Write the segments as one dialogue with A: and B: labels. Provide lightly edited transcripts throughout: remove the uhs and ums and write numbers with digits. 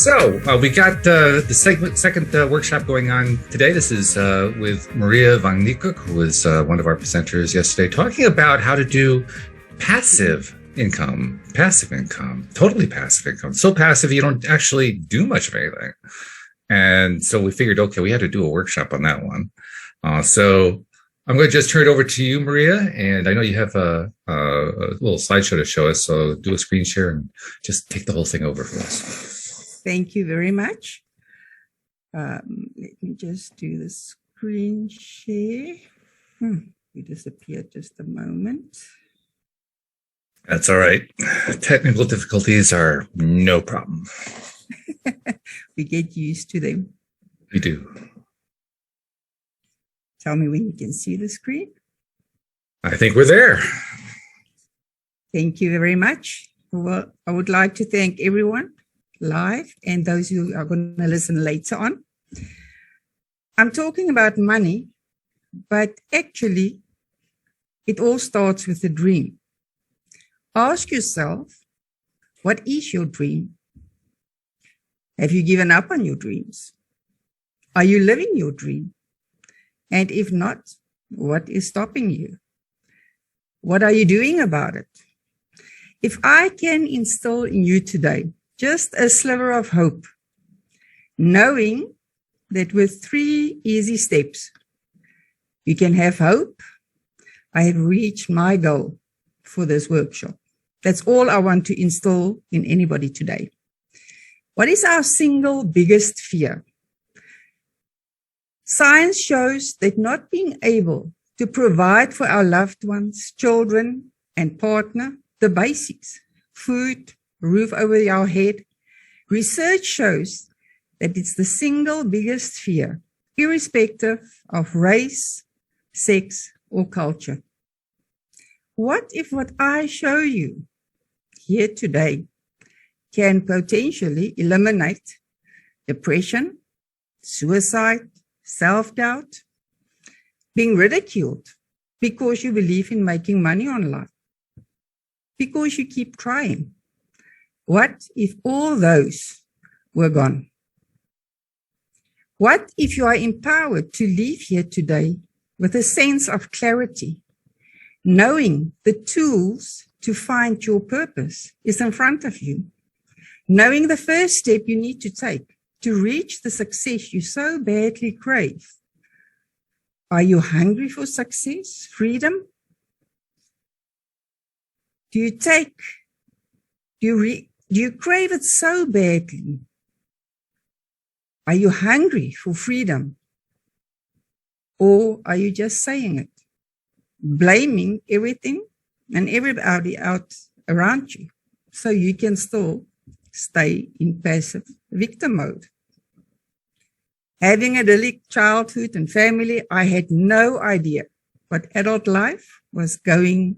A: So we got the second workshop going on today. This is with Maria Van Niekerk, who was one of our presenters yesterday, talking about how to do passive income, totally passive income. So passive you don't actually do much of anything. And so we figured, okay, we had to do a workshop on that one. So I'm going to just turn it over to you, Maria. And I know you have a little slideshow to show us. So do a screen share and just take the whole thing over for us.
B: Thank you very much. Let me just do the screen share. You disappeared just a moment.
A: That's all right. Technical difficulties are no problem.
B: We get used to them.
A: We do.
B: Tell me when you can see the screen.
A: I think we're there.
B: Thank you very much. Well, I would like to thank everyone live and those who are going to listen later on. I'm talking about money, but actually it all starts with a dream. Ask yourself, what is your dream? Have you given up on your dreams? Are you living your dream? And if not, what is stopping you? What are you doing about it? If I can instill in you today just a sliver of hope, knowing that with 3 easy steps, you can have hope, I have reached my goal for this workshop. That's all I want to instill in anybody today. What is our single biggest fear? Science shows that not being able to provide for our loved ones, children, and partner, the basics, food, roof over our head. Research shows that it's the single biggest fear, irrespective of race, sex, or culture. What if what I show you here today can potentially eliminate depression, suicide, self-doubt, being ridiculed because you believe in making money online, because you keep trying? What if all those were gone? What if you are empowered to leave here today with a sense of clarity, knowing the tools to find your purpose is in front of you, knowing the first step you need to take to reach the success you so badly crave? Are you hungry for success, freedom? Do you crave it so badly? Are you hungry for freedom? Or are you just saying it, blaming everything and everybody out around you so you can still stay in passive victim mode? Having a idyllic childhood and family, I had no idea what adult life was going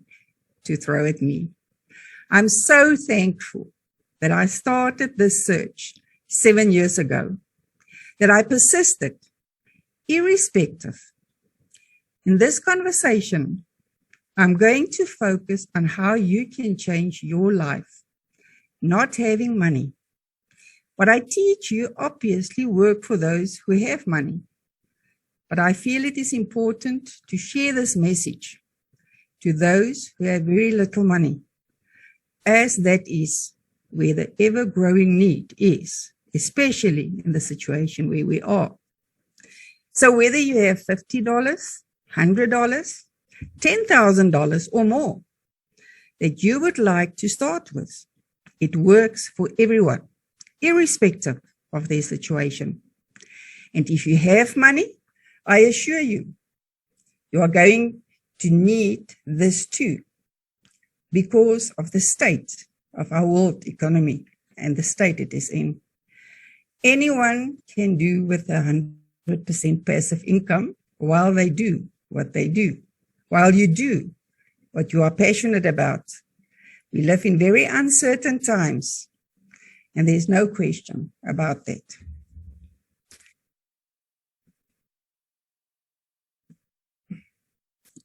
B: to throw at me. I'm so thankful that I started this search 7 years ago, that I persisted, irrespective. In this conversation, I'm going to focus on how you can change your life, not having money. What I teach you obviously work for those who have money, but I feel it is important to share this message to those who have very little money, as that is where the ever-growing need is, especially in the situation where we are. So whether you have $50, $100, $10,000 or more that you would like to start with, it works for everyone, irrespective of their situation. And if you have money, I assure you, you are going to need this too, because of the state of our world economy and the state it is in. Anyone can do with 100% passive income while they do what they do, while you do what you are passionate about. We live in very uncertain times, and there's no question about that.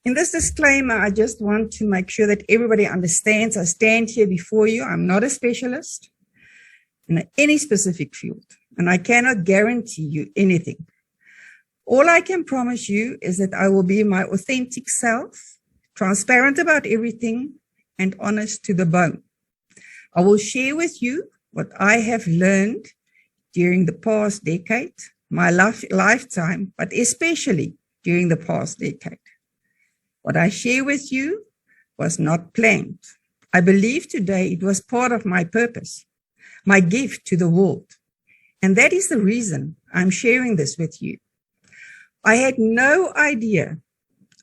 B: In this disclaimer, I just want to make sure that everybody understands I stand here before you. I'm not a specialist. in any specific field, and I cannot guarantee you anything. All I can promise you is that I will be my authentic self, transparent about everything, and honest to the bone. I will share with you what I have learned during the past decade, my lifetime, but especially during the past decade. What I share with you was not planned. I believe today it was part of my purpose, my gift to the world. And that is the reason I'm sharing this with you. I had no idea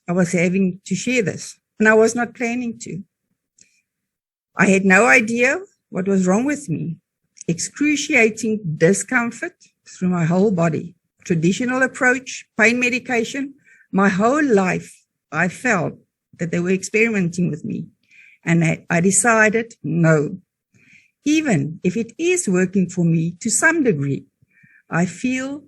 B: I was having to share this, and I was not planning to. I had no idea what was wrong with me. Excruciating discomfort through my whole body. Traditional approach, pain medication. My whole life, I felt that they were experimenting with me. And I decided, no. Even if it is working for me to some degree, I feel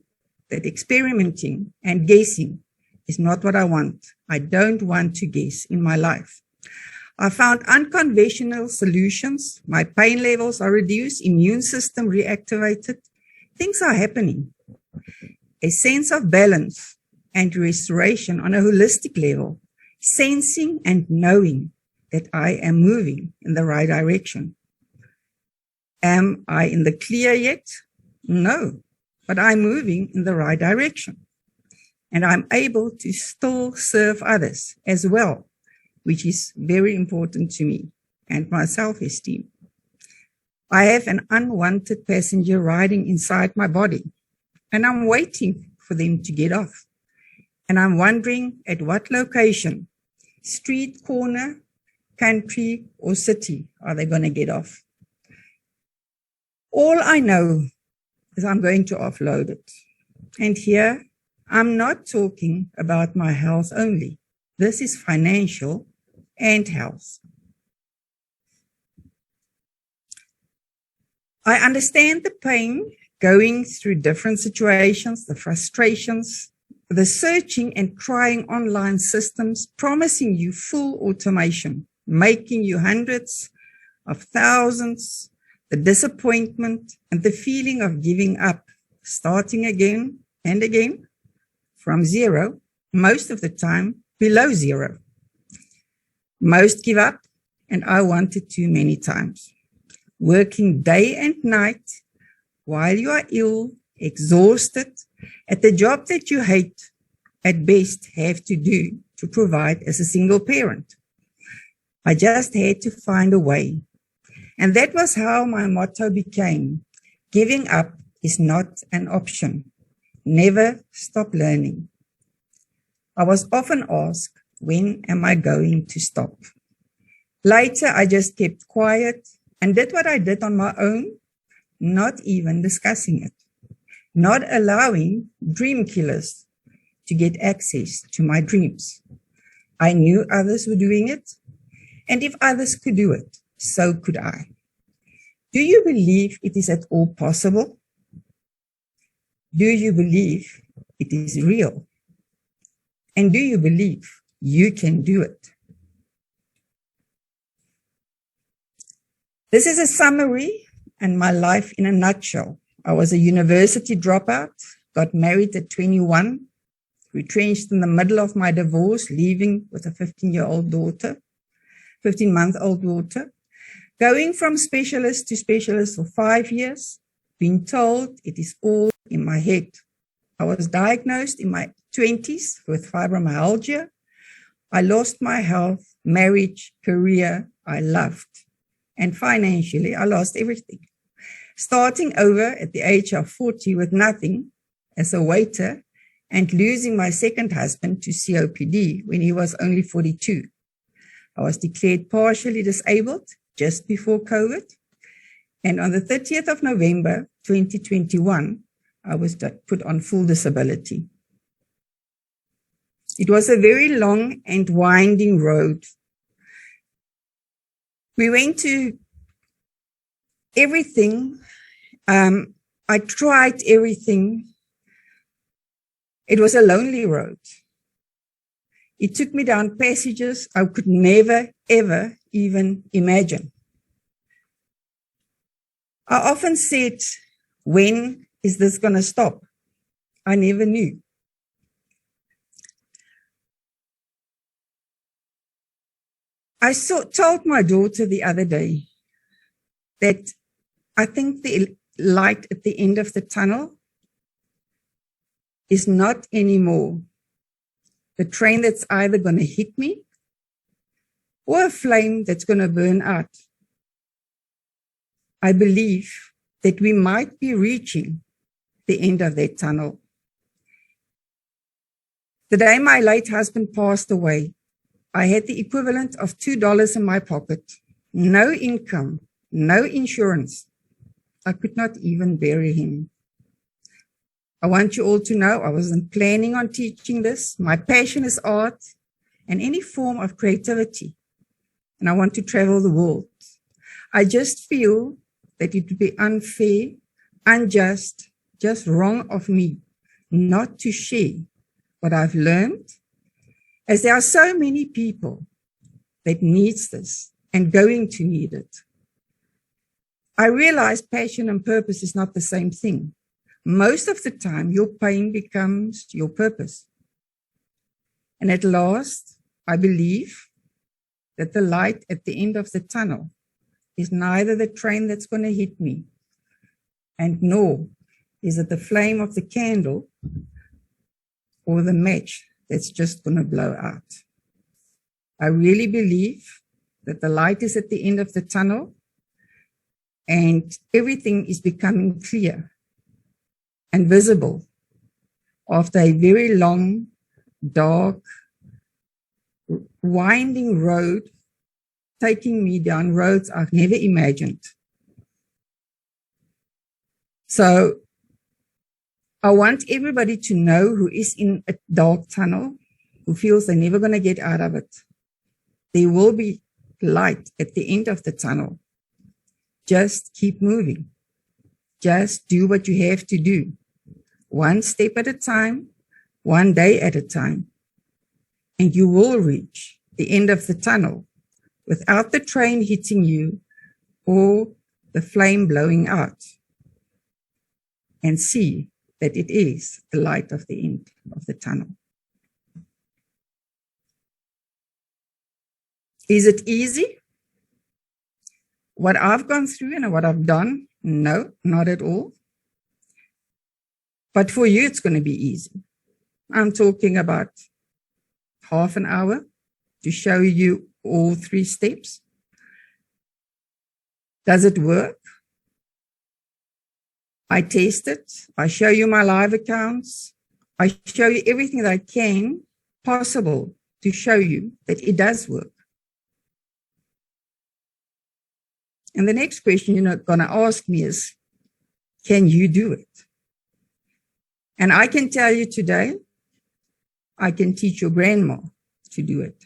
B: that experimenting and guessing is not what I want. I don't want to guess in my life. I found unconventional solutions. My pain levels are reduced, immune system reactivated. Things are happening. A sense of balance and restoration on a holistic level, sensing and knowing that I am moving in the right direction. Am I in the clear yet? No, but I'm moving in the right direction. And I'm able to still serve others as well, which is very important to me and my self-esteem. I have an unwanted passenger riding inside my body, and I'm waiting for them to get off. And I'm wondering at what location, street corner, country, or city are they going to get off? All I know is I'm going to offload it. And here, I'm not talking about my health only. This is financial and health. I understand the pain going through different situations, the frustrations, the searching and crying online systems, promising you full automation, making you hundreds of thousands, the disappointment and the feeling of giving up, starting again and again from zero, most of the time below zero. Most give up, and I wanted to many times. Working day and night while you are ill, exhausted, at the job that you hate, at best have to do to provide as a single parent. I just had to find a way. And that was how my motto became, giving up is not an option. Never stop learning. I was often asked, when am I going to stop? Later, I just kept quiet and did what I did on my own, not even discussing it, not allowing dream killers to get access to my dreams. I knew others were doing it, and if others could do it, so could I. Do you believe it is at all possible? Do you believe it is real? And do you believe you can do it? This is a summary and my life in a nutshell. I was a university dropout, got married at 21, retrenched in the middle of my divorce, leaving with a 15-month-old daughter, going from specialist to specialist for 5 years, being told it is all in my head. I was diagnosed in my 20s with fibromyalgia. I lost my health, marriage, career I loved. And financially, I lost everything. Starting over at the age of 40 with nothing as a waiter and losing my second husband to COPD when he was only 42. I was declared partially disabled just before COVID. And on the 30th of November, 2021, I was put on full disability. It was a very long and winding road. We went to everything. I tried everything. It was a lonely road. It took me down passages I could never, ever even imagine. I often said, when is this going to stop? I never knew. I told my daughter the other day that I think the light at the end of the tunnel is not anymore the train that's either going to hit me or a flame that's going to burn out. I believe that we might be reaching the end of that tunnel. The day my late husband passed away, I had the equivalent of $2 in my pocket, no income, no insurance. I could not even bury him. I want you all to know I wasn't planning on teaching this. My passion is art and any form of creativity, and I want to travel the world. I just feel that it would be unfair, unjust, just wrong of me not to share what I've learned, as there are so many people that needs this and going to need it. I realize passion and purpose is not the same thing. Most of the time, your pain becomes your purpose. And at last, I believe that the light at the end of the tunnel is neither the train that's going to hit me, and nor is it the flame of the candle or the match that's just going to blow out. I really believe that the light is at the end of the tunnel and everything is becoming clear and visible after a very long, dark, winding road taking me down roads I've never imagined. So I want everybody to know who is in a dark tunnel, who feels they're never going to get out of it. There will be light at the end of the tunnel. Just keep moving. Just do what you have to do. One step at a time, one day at a time. And you will reach the end of the tunnel without the train hitting you or the flame blowing out. And see that it is the light of the end of the tunnel. Is it easy? What I've gone through and what I've done? No, not at all. But for you, it's going to be easy. I'm talking about half an hour to show you all 3 steps. Does it work? I test it. I show you my live accounts. I show you everything that I can possible to show you that it does work. And the next question you're not going to ask me is, can you do it? And I can tell you today, I can teach your grandma to do it.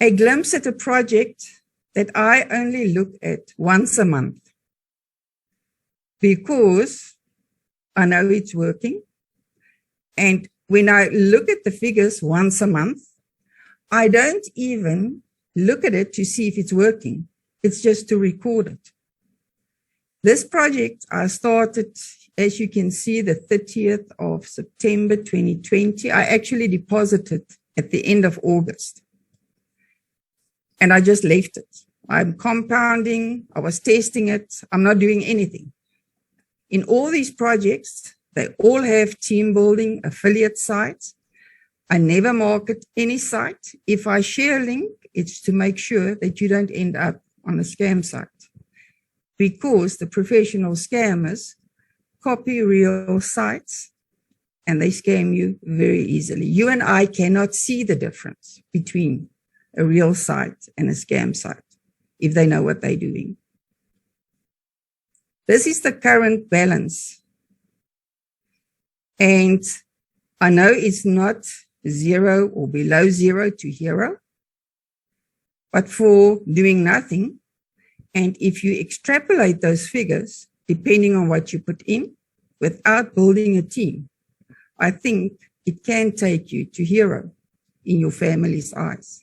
B: A glimpse at a project that I only look at once a month because I know it's working. And when I look at the figures once a month, I don't even look at it to see if it's working. It's just to record it. This project I started, as you can see, the 30th of September 2020. I actually deposited at the end of August. And I just left it. I'm compounding. I was testing it. I'm not doing anything. In all these projects, they all have team building affiliate sites. I never market any site. If I share a link, it's to make sure that you don't end up on a scam site, because the professional scammers copy real sites and they scam you very easily. You and I cannot see the difference between a real site and a scam site if they know what they're doing. This is the current balance. And I know it's not 0 or below 0 to hero, but for doing nothing, and if you extrapolate those figures, depending on what you put in, without building a team, I think it can take you to hero in your family's eyes.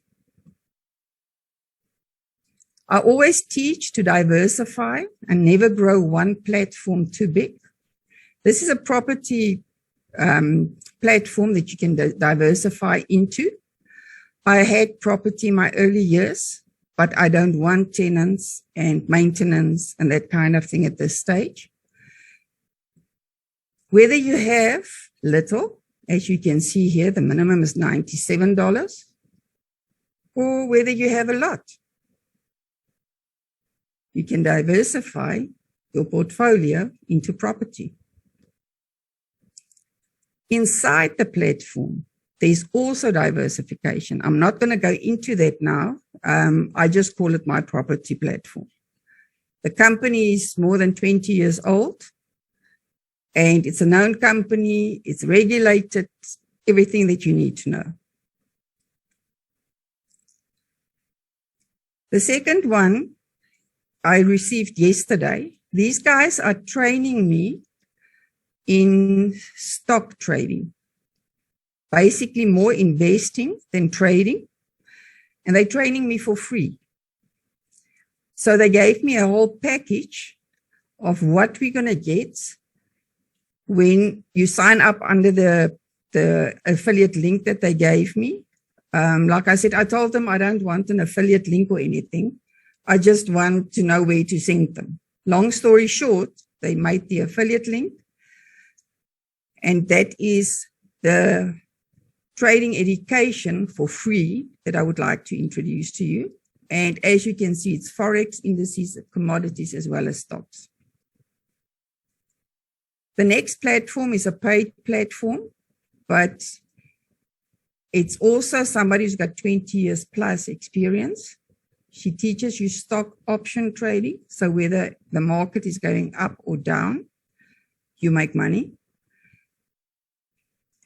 B: I always teach to diversify and never grow one platform too big. This is a property platform that you can diversify into. I had property in my early years, but I don't want tenants and maintenance and that kind of thing at this stage. Whether you have little, as you can see here, the minimum is $97, or whether you have a lot, you can diversify your portfolio into property. Inside the platform, there's also diversification. I'm not going to go into that now. I just call it my property platform. The company is more than 20 years old, and it's a known company. It's regulated, everything that you need to know. The second one I received yesterday. These guys are training me in stock trading. Basically more investing than trading. And they're training me for free. So they gave me a whole package of what we're going to get when you sign up under the affiliate link that they gave me. Like I said, I told them I don't want an affiliate link or anything. I just want to know where to send them. Long story short, they made the affiliate link. And that is the trading education for free that I would like to introduce to you. And as you can see, it's Forex, indices, commodities, as well as stocks. The next platform is a paid platform, but it's also somebody who's got 20 years plus experience. She teaches you stock option trading. So whether the market is going up or down, you make money.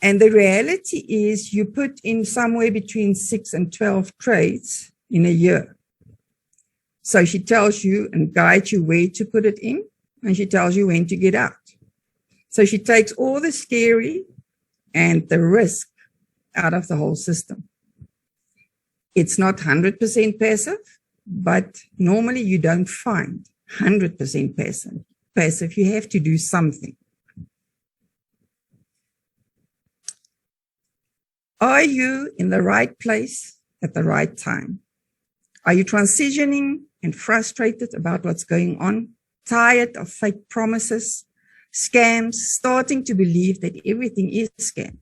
B: And the reality is you put in somewhere between 6 and 12 trades in a year. So she tells you and guides you where to put it in, and she tells you when to get out. So she takes all the scary and the risk out of the whole system. It's not 100% passive, but normally you don't find 100% passive. You have to do something. Are you in the right place at the right time? Are you transitioning and frustrated about what's going on? Tired of fake promises, scams, starting to believe that everything is a scam?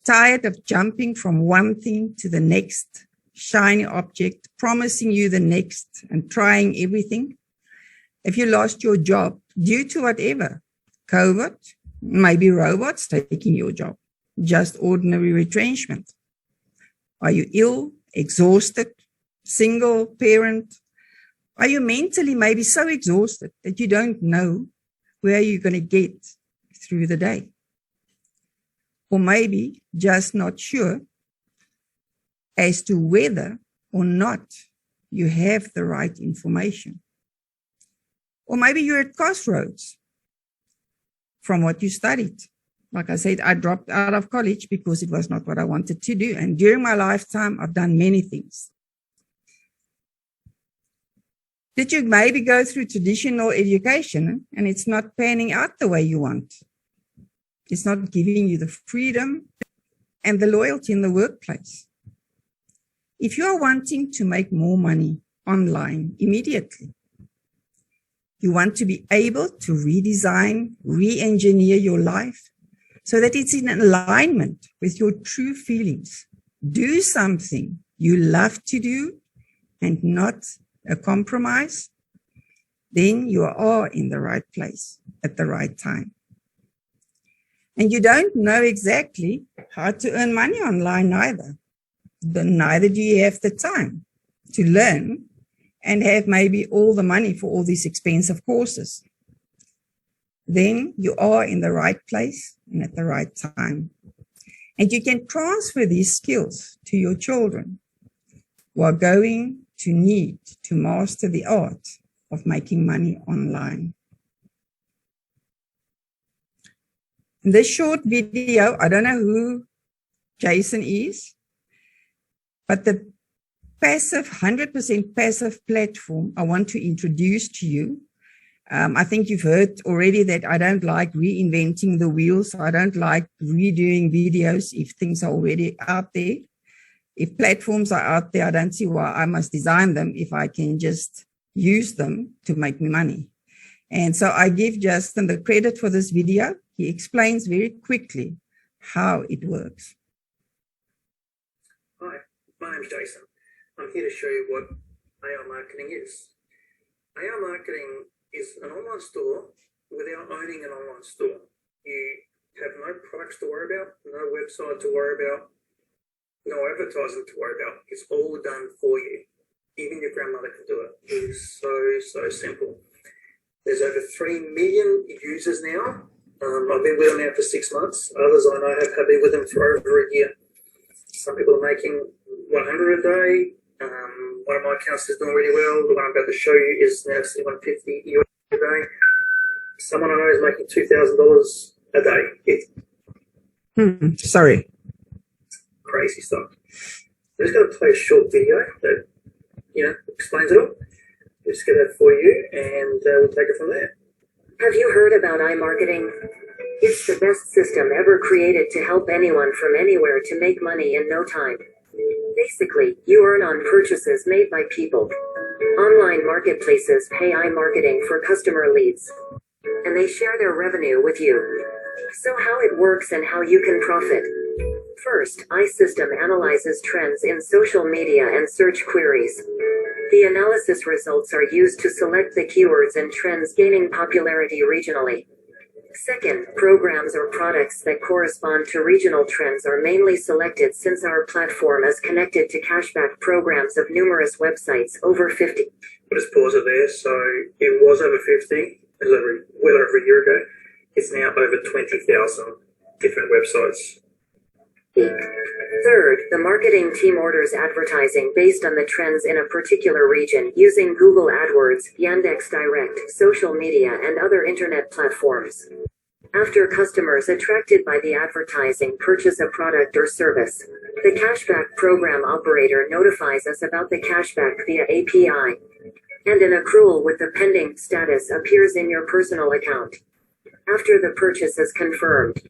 B: Tired of jumping from one thing to the next shiny object, promising you the next and trying everything? If you lost your job due to whatever, COVID, maybe robots taking your job, just ordinary retrenchment. Are you ill, exhausted, single parent? Are you mentally maybe so exhausted that you don't know where you're going to get through the day? Or maybe just not sure as to whether or not you have the right information. Or maybe you're at crossroads from what you studied. Like I said, I dropped out of college because it was not what I wanted to do. And during my lifetime, I've done many things. Did you maybe go through traditional education and it's not panning out the way you want? It's not giving you the freedom and the loyalty in the workplace. If you are wanting to make more money online immediately, you want to be able to redesign, re-engineer your life so that it's in alignment with your true feelings. Do something you love to do and not a compromise, then you are in the right place at the right time. And you don't know exactly how to earn money online either. Neither do you have the time to learn and have maybe all the money for all these expensive courses. Then you are in the right place and at the right time. And you can transfer these skills to your children who are going to need to master the art of making money online. In this short video, I don't know who Jason is, but the passive, 100% passive platform I want to introduce to you. I think you've heard already that I don't like reinventing the wheels. I don't like redoing videos if things are already out there. If platforms are out there, I don't see why I must design them if I can just use them to make me money. And so I give Justin the credit for this video. He explains very quickly how it works.
C: Hi, my name's Jason. I'm here to show you what AR marketing is. AR marketing is an online store without owning an online store. You have no products to worry about, no website to worry about, no advertising to worry about. It's all done for you. Even your grandmother can do it. It is so simple. There's over 3 million users now. I've been with them now for 6 months. Others I know have been with them for over a year. Some people are making 100 a day. One of my accounts is doing really well. The one I'm about to show you is now sitting on 50 US a day. Someone I know is making $2,000 a day.
B: Sorry.
C: Crazy stuff. I'm just going to play a short video that explains it all. We'll just get that for you, and we'll take it from there.
D: Have you heard about iMarketing? It's the best system ever created to help anyone from anywhere to make money in no time. Basically, you earn on purchases made by people. Online marketplaces pay iMarketing for customer leads, and they share their revenue with you. So how it works and how you can profit. First, iSystem analyzes trends in social media and search queries. The analysis results are used to select the keywords and trends gaining popularity regionally. Second, programs or products that correspond to regional trends are mainly selected since our platform is connected to cashback programs of numerous websites over 50.
C: I'll just pause it there. So it was over 50, well over a year ago. It's now over 20,000 different websites.
D: Third, the marketing team orders advertising based on the trends in a particular region using Google AdWords, Yandex Direct, social media, and other internet platforms. After customers attracted by the advertising purchase a product or service, the cashback program operator notifies us about the cashback via API, and an accrual with the pending status appears in your personal account. After the purchase is confirmed,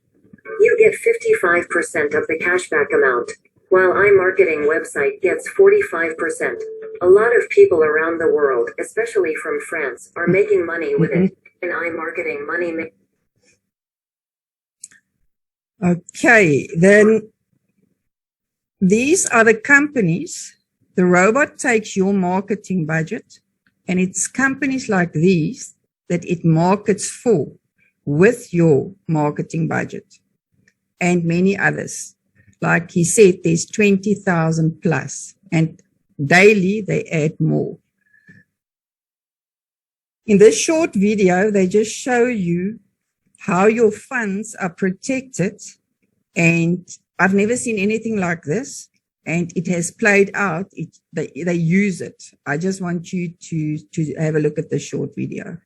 D: you get 55% of the cashback amount, while iMarketing website gets 45%. A lot of people around the world, especially from France, are making money with it. And iMarketing money.
B: Okay, then these are the companies. The robot takes your marketing budget, and it's companies like these that it markets for with your marketing budget. And many others. Like he said, there's 20,000 plus, and daily they add more. In this short video, they just show you how your funds are protected, and I've never seen anything like this, and it has played out. They use it. I just want you to have a look at the short video.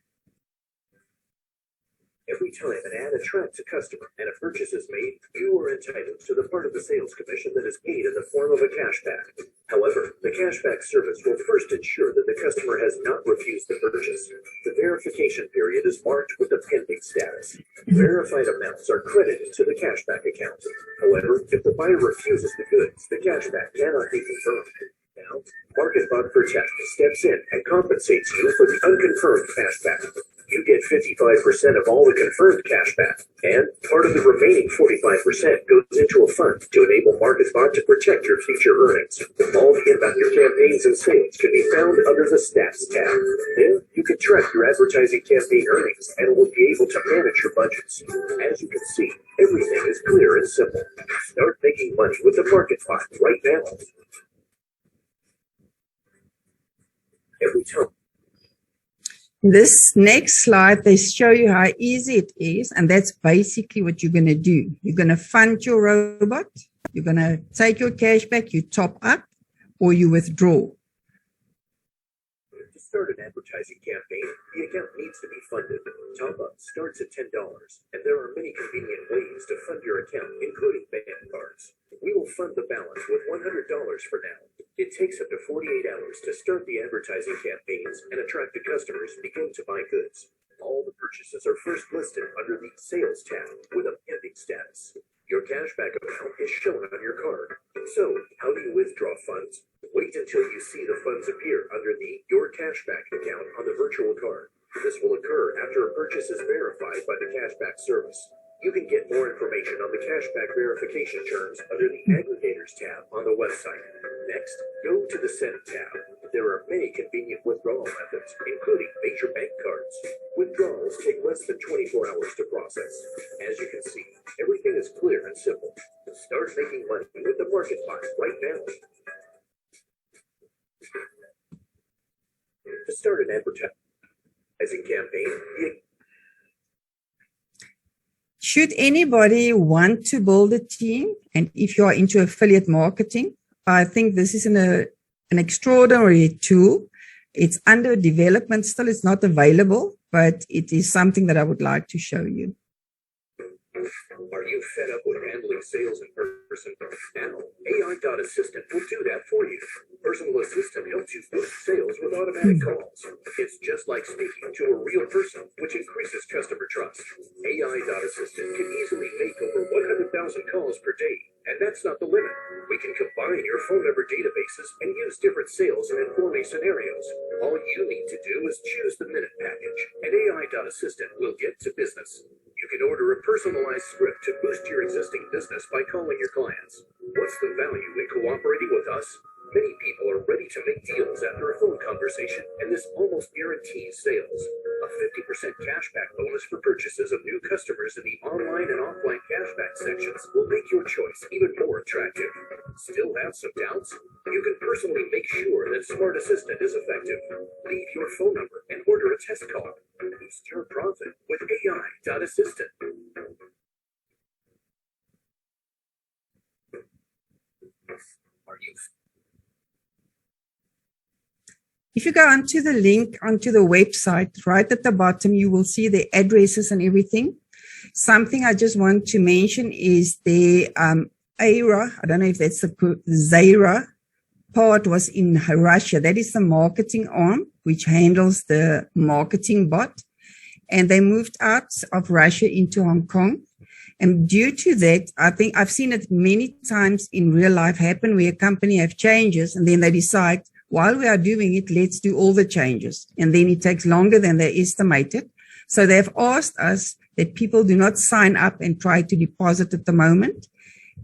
E: Every time an ad attracts a customer and a purchase is made, you are entitled to the part of the sales commission that is paid in the form of a cashback. However, the cashback service will first ensure that the customer has not refused the purchase. The verification period is marked with the pending status. Verified amounts are credited to the cashback account. However, if the buyer refuses the goods, the cashback cannot be confirmed. Now, MarketBot Protect steps in and compensates you for the unconfirmed cashback. You get 55% of all the confirmed cashback, and part of the remaining 45% goes into a fund to enable MarketBot to protect your future earnings. All the info about your campaigns and sales can be found under the Stats tab. There, you can track your advertising campaign earnings and will be able to manage your budgets. As you can see, everything is clear and simple. Start making money with the MarketBot right now. Every time.
B: This next slide, they show you how easy it is, and that's basically what you're going to do. You're going to fund your robot, you're going to take your cash back, you top up, or you withdraw.
E: To start an advertising campaign, the account needs to be funded. Top up starts at $10, and there are many convenient ways to fund your account, including bank cards. We will fund the balance with $100 for now. It takes up to 48 hours to start the advertising campaigns and attract the customers begin to buy goods. All the purchases are first listed under the Sales tab with a pending status. Your cashback amount is shown on your card. So, how do you withdraw funds? Wait until you see the funds appear under the Your Cashback account on the virtual card. This will occur after a purchase is verified by the cashback service. You can get more information on the cashback verification terms under the Aggregators tab on the website. Next, go to the Send tab. There are many convenient withdrawal methods, including major bank cards. Withdrawals take less than 24 hours to process. As you can see, everything is clear and simple. Start making money with the Marketplace right now. To start an advertising campaign,
B: should anybody want to build a team, and if you are into affiliate marketing, I think this is an extraordinary tool. It's under development still. It's not available, but it is something that I would like to show you.
E: Are you fed up with handling sales in person? Now, AI Assistant will do that for you. Personal Assistant helps you boost sales with automatic calls. It's just like speaking to a real person, which increases customer trust. AI Assistant can easily make over 100,000 calls per day, and that's not the limit. We can combine your phone number databases and use different sales and informing scenarios. All you need to do is choose the minute package, and AI Assistant will get to business. You can order a personalized script to boost your existing business by calling your clients. What's the value in cooperating with us? Many people are ready to make deals after a phone conversation, and this almost guarantees sales. A 50% cashback bonus for purchases of new customers in the online and offline cashback sections will make your choice even more attractive. Still have some doubts? You can personally make sure that Smart Assistant is effective. Leave your phone number and order a test call. Boost your profit with AI Assistant. Are you?
B: If you go onto the link onto the website, right at the bottom, you will see the addresses and everything. Something I just want to mention is the ARA, I don't know if that's the Zaira part, was in Russia. That is the marketing arm, which handles the marketing bot. And they moved out of Russia into Hong Kong. And due to that, I think I've seen it many times in real life happen where a company have changes and then they decide, while we are doing it, let's do all the changes. And then it takes longer than they estimated. So they've asked us that people do not sign up and try to deposit at the moment.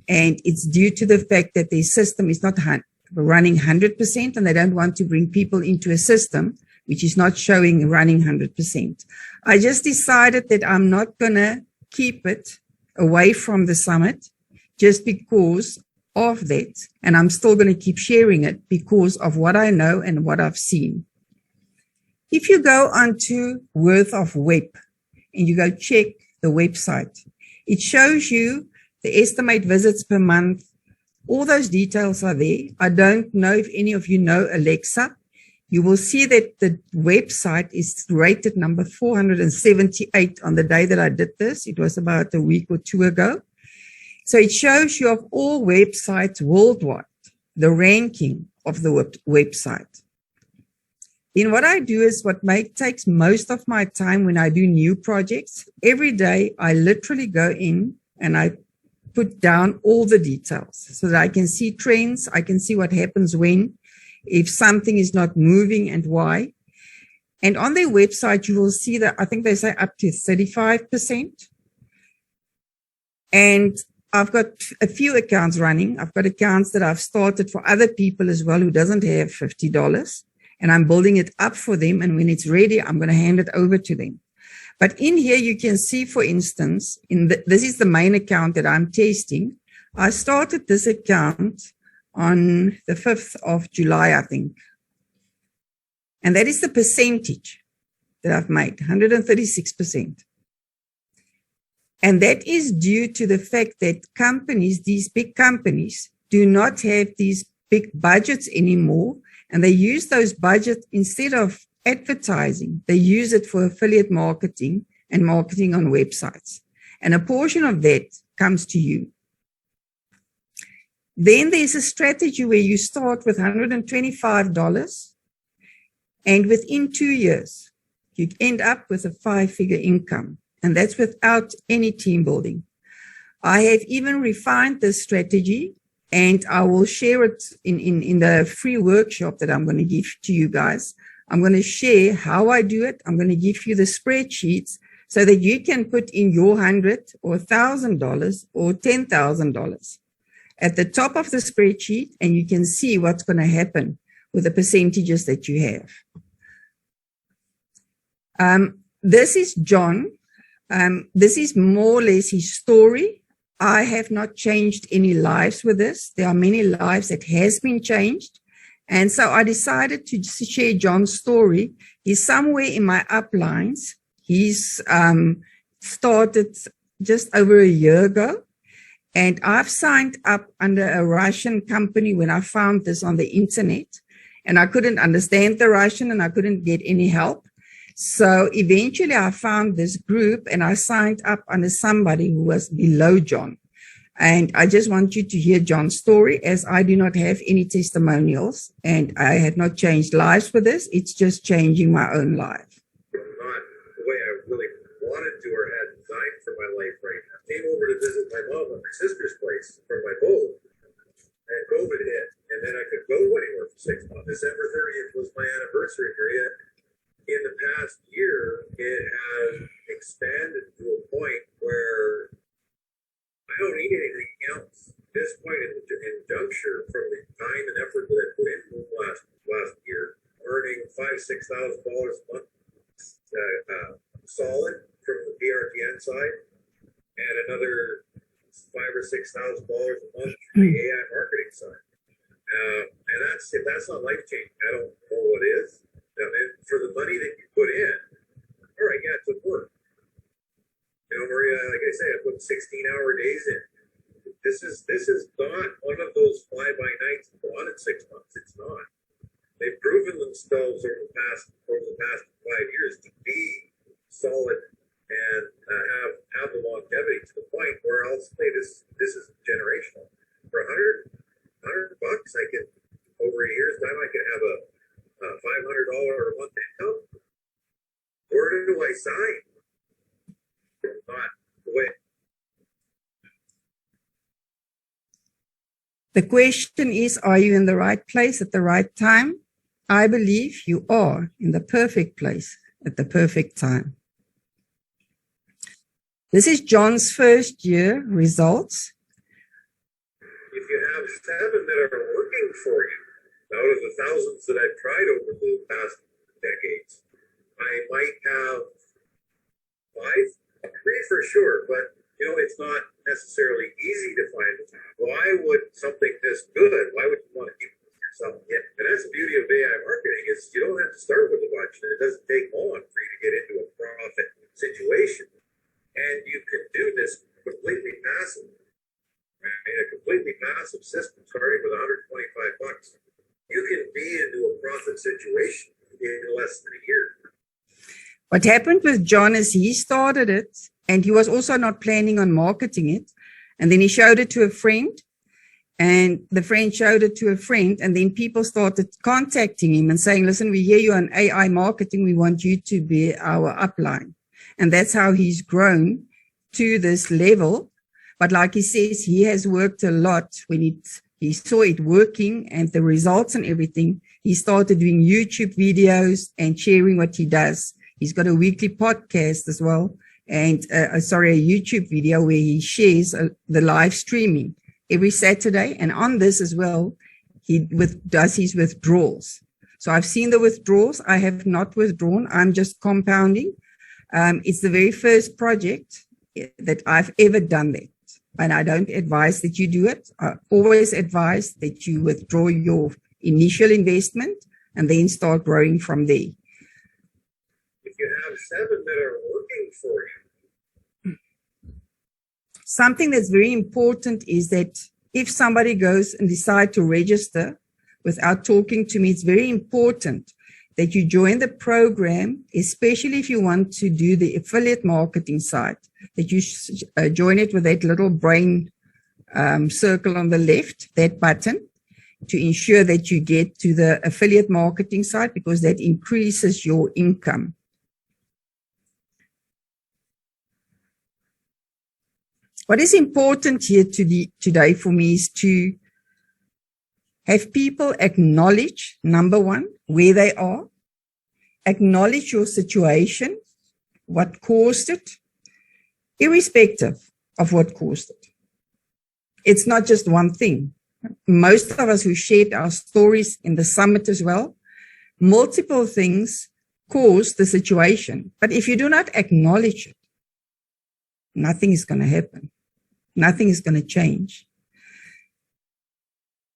B: And it's due to the fact that their system is not running 100% and they don't want to bring people into a system which is not showing running 100%. I just decided that I'm not going to keep it away from the summit just because of that. And I'm still going to keep sharing it because of what I know and what I've seen. If you go onto Worth of Web and you go check the website, it shows you the estimate visits per month. All those details are there. I don't know if any of you know Alexa. You will see that the website is rated number 478 on the day that I did this. It was about a week or two ago. So it shows you of all websites worldwide, the ranking of the website. Then what I do is takes most of my time when I do new projects. Every day I literally go in and I put down all the details so that I can see trends. I can see what happens when, if something is not moving and why. And on their website, you will see that I think they say up to 35%. And I've got a few accounts running. I've got accounts that I've started for other people as well who doesn't have $50. And I'm building it up for them. And when it's ready, I'm going to hand it over to them. But in here, you can see, for instance, this is the main account that I'm testing. I started this account on the 5th of July, I think. And that is the percentage that I've made, 136%. And that is due to the fact that companies, these big companies, do not have these big budgets anymore. And they use those budgets instead of advertising. They use it for affiliate marketing and marketing on websites. And a portion of that comes to you. Then there's a strategy where you start with $125, and within 2 years, you end up with a 5-figure income. And that's without any team building. I have even refined this strategy, and I will share it in the free workshop that I'm going to give to you guys. I'm going to share how I do it. I'm going to give you the spreadsheets so that you can put in your $100 or $1,000 or $10,000 at the top of the spreadsheet, and you can see what's going to happen with the percentages that you have. This is John. This is more or less his story. I have not changed any lives with this. There are many lives that has been changed. And so I decided to share John's story. He's somewhere in my uplines. He's started just over a year ago. And I've signed up under a Russian company when I found this on the internet. And I couldn't understand the Russian and I couldn't get any help. So eventually I found this group and I signed up under somebody who was below John. And I just want you to hear John's story, as I do not have any testimonials and I had not changed lives with this. It's just changing my own life.
F: Not the way I really wanted to or had designed for my life right now. Came over to visit my mom at my sister's place for my boat, and COVID hit. And then I could go anywhere for 6 months. December 30th was my anniversary period. In the past year, it has expanded to a point where I don't need anything else. At this point in juncture, from the time and effort that I put in last year, earning $5,000 to $6,000 a month solid from the PRTN side, and another $5,000 or $6,000 a month from the AI marketing side. And if that's not life changing, I don't know what is. And for the money that you put in, all right, yeah, it took work. You know, Maria, like I said, I put 16-hour days in. This is not one of those fly-by-nights gone in 6 months. It's not. They've proven themselves over the past 5 years to be solid and have the longevity to the point where I'll say this is generational. For $100, I could, over a year's time, I could have a $500 a month income. Where do I sign? Not the way.
B: The question is, are you in the right place at the right time? I believe you are in the perfect place at the perfect time. This is John's first year results.
F: If you have 7 that are working for you, out of the thousands that I've tried over the past decades, I might have 5, 3 for sure, but it's not necessarily easy to find. Why would something this good, why would you want to keep it yourself? Yeah. And that's the beauty of AI marketing, is you don't have to start with a bunch, and it doesn't take long for you to get into a profit situation. And you can do this completely passive. In a completely passive system, starting with $125. You can be into a profit situation in less than a year.
B: What happened with John is he started it, and he was also not planning on marketing it. And then he showed it to a friend, and the friend showed it to a friend. And then people started contacting him and saying, listen, we hear you on AI marketing. We want you to be our upline. And that's how he's grown to this level. But like he says, he has worked a lot. When he saw it working and the results and everything, he started doing YouTube videos and sharing what he does. He's got a weekly podcast as well, and a YouTube video where he shares the live streaming every Saturday. And on this as well, he does his withdrawals. So I've seen the withdrawals. I have not withdrawn. I'm just compounding. It's the very first project that I've ever done that. And I don't advise that you do it. I always advise that you withdraw your initial investment and then start growing from there.
F: If you have 7 that are working for you.
B: Something that's very important is that if somebody goes and decide to register without talking to me, it's very important that you join the program, especially if you want to do the affiliate marketing side, that you join it with that little brain circle on the left, that button, to ensure that you get to the affiliate marketing side, because that increases your income. What is important here today for me is to have people acknowledge, number one, where they are, acknowledge your situation, what caused it, irrespective of what caused it. It's not just one thing. Most of us who shared our stories in the summit as well, multiple things caused the situation. But if you do not acknowledge it, nothing is going to happen. Nothing is going to change.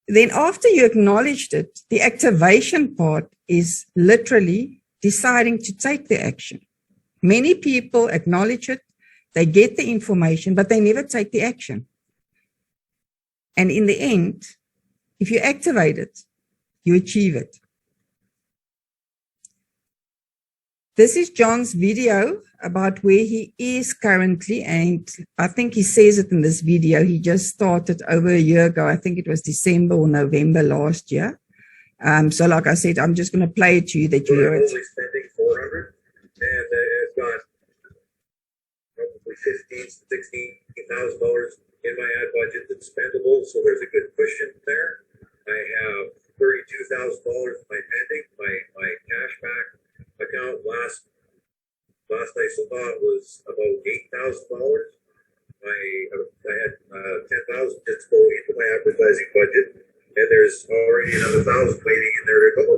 B: Then after you acknowledged it, the activation part is literally deciding to take the action. Many people acknowledge it, they get the information, but they never take the action. And in the end, if you activate it, you achieve it. This is John's video about where he is currently, and I think he says it in this video. He just started over a year ago. I think it was December or November last year. So like I said, I'm just going to play it to you that you hear it.
F: We're only spending $400, and it's got probably $15,000 to $16,000 in my ad budget that's spendable, so there's a good cushion there. I have $32,000 in my pending, my cashback account last I saw it was about $8,000. I had $10,000 just go into my advertising budget, and there's already another $1,000 waiting in there to go.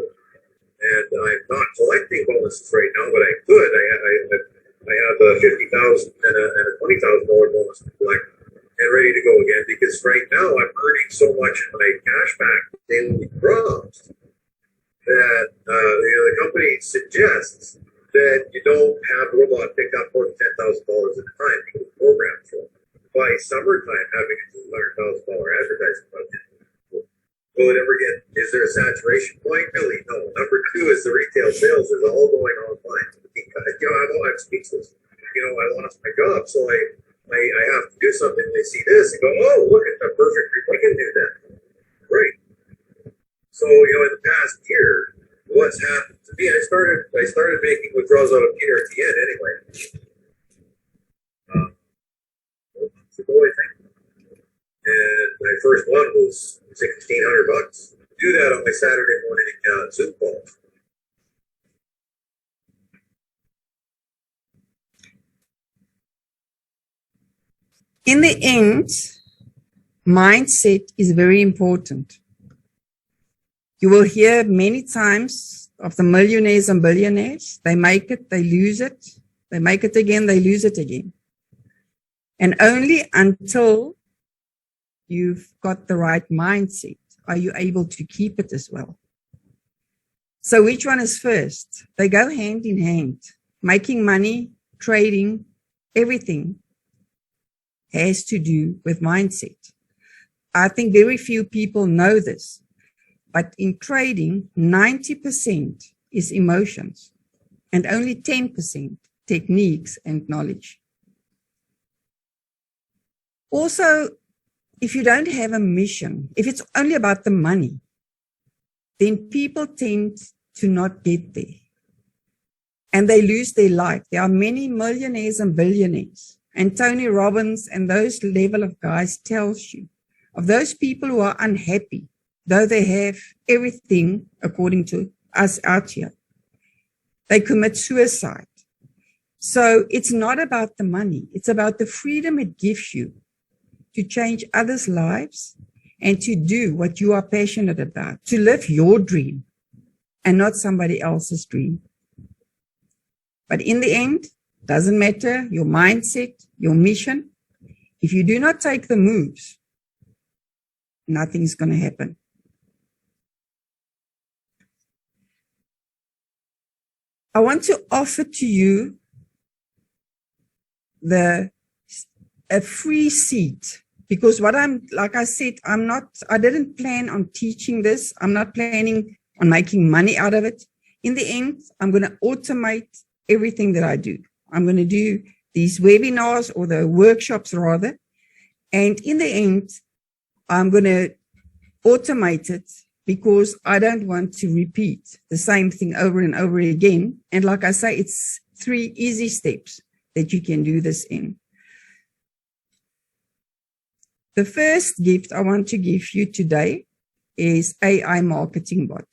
F: And I'm not collecting bonuses right now, but I could. I have a $50,000 and a $20,000 bonus to collect and ready to go again, because right now I'm earning so much in my cashback daily drops that the company suggests that you don't have robot pick up more than $10,000 at a time for the program. So by summertime, having a $200,000 advertising budget, will it ever get? Is there a saturation point? Really, no. Number two is the retail sales is all going online. I'm speechless. I lost my job, so I have to do something. They see this and go, oh, look at the perfect. I can do that. Great. So, in the past year, what's happened to me, I started making withdrawals out of PRTN anyway. Months ago, I think. And my first one was $1,600. Do that on my Saturday morning Zoom calls.
B: In the end, mindset is very important. You will hear many times of the millionaires and billionaires. They make it, they lose it. They make it again, they lose it again. And only until you've got the right mindset are you able to keep it as well. So which one is first? They go hand in hand. Making money, trading, everything has to do with mindset. I think very few people know this, but in trading, 90% is emotions and only 10% techniques and knowledge. Also, if you don't have a mission, if it's only about the money, then people tend to not get there and they lose their life. There are many millionaires and billionaires, and Tony Robbins and those level of guys tells you of those people who are unhappy, though they have everything according to us out here. They commit suicide. So it's not about the money. It's about the freedom it gives you to change others' lives and to do what you are passionate about, to live your dream and not somebody else's dream. But in the end, doesn't matter your mindset, your mission. If you do not take the moves, nothing is going to happen. I want to offer to you a free seat, because like I said, I didn't plan on teaching this. I'm not planning on making money out of it. In the end, I'm going to automate everything that I do. I'm going to do these webinars or the workshops rather. And in the end, I'm going to automate it because I don't want to repeat the same thing over and over again. And like I say, it's 3 easy steps that you can do this in. The first gift I want to give you today is AI Marketing Bot.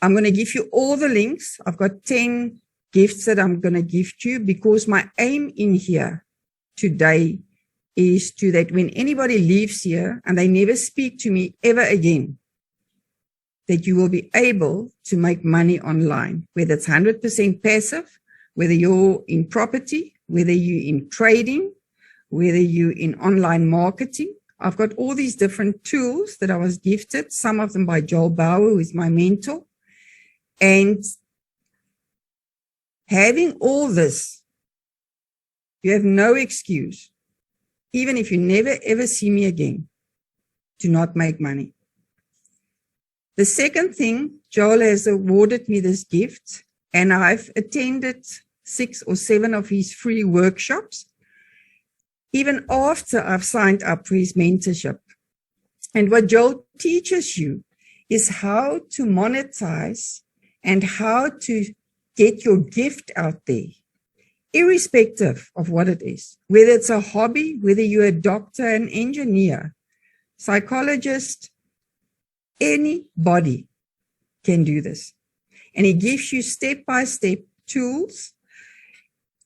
B: I'm going to give you all the links. I've got 10 gifts that I'm going to give to you because my aim in here today is to that when anybody leaves here and they never speak to me ever again, that you will be able to make money online, whether it's 100% passive, whether you're in property, whether you're in trading, whether you're in online marketing. I've got all these different tools that I was gifted, some of them by Joel Bauer, who is my mentor. And having all this, you have no excuse, even if you never ever see me again, to not make money. The second thing, Joel has awarded me this gift, and I've attended 6 or 7 of his free workshops, even after I've signed up for his mentorship. And what Joel teaches you is how to monetize and how to get your gift out there, irrespective of what it is, whether it's a hobby, whether you're a doctor, an engineer, psychologist, anybody can do this. And he gives you step-by-step tools.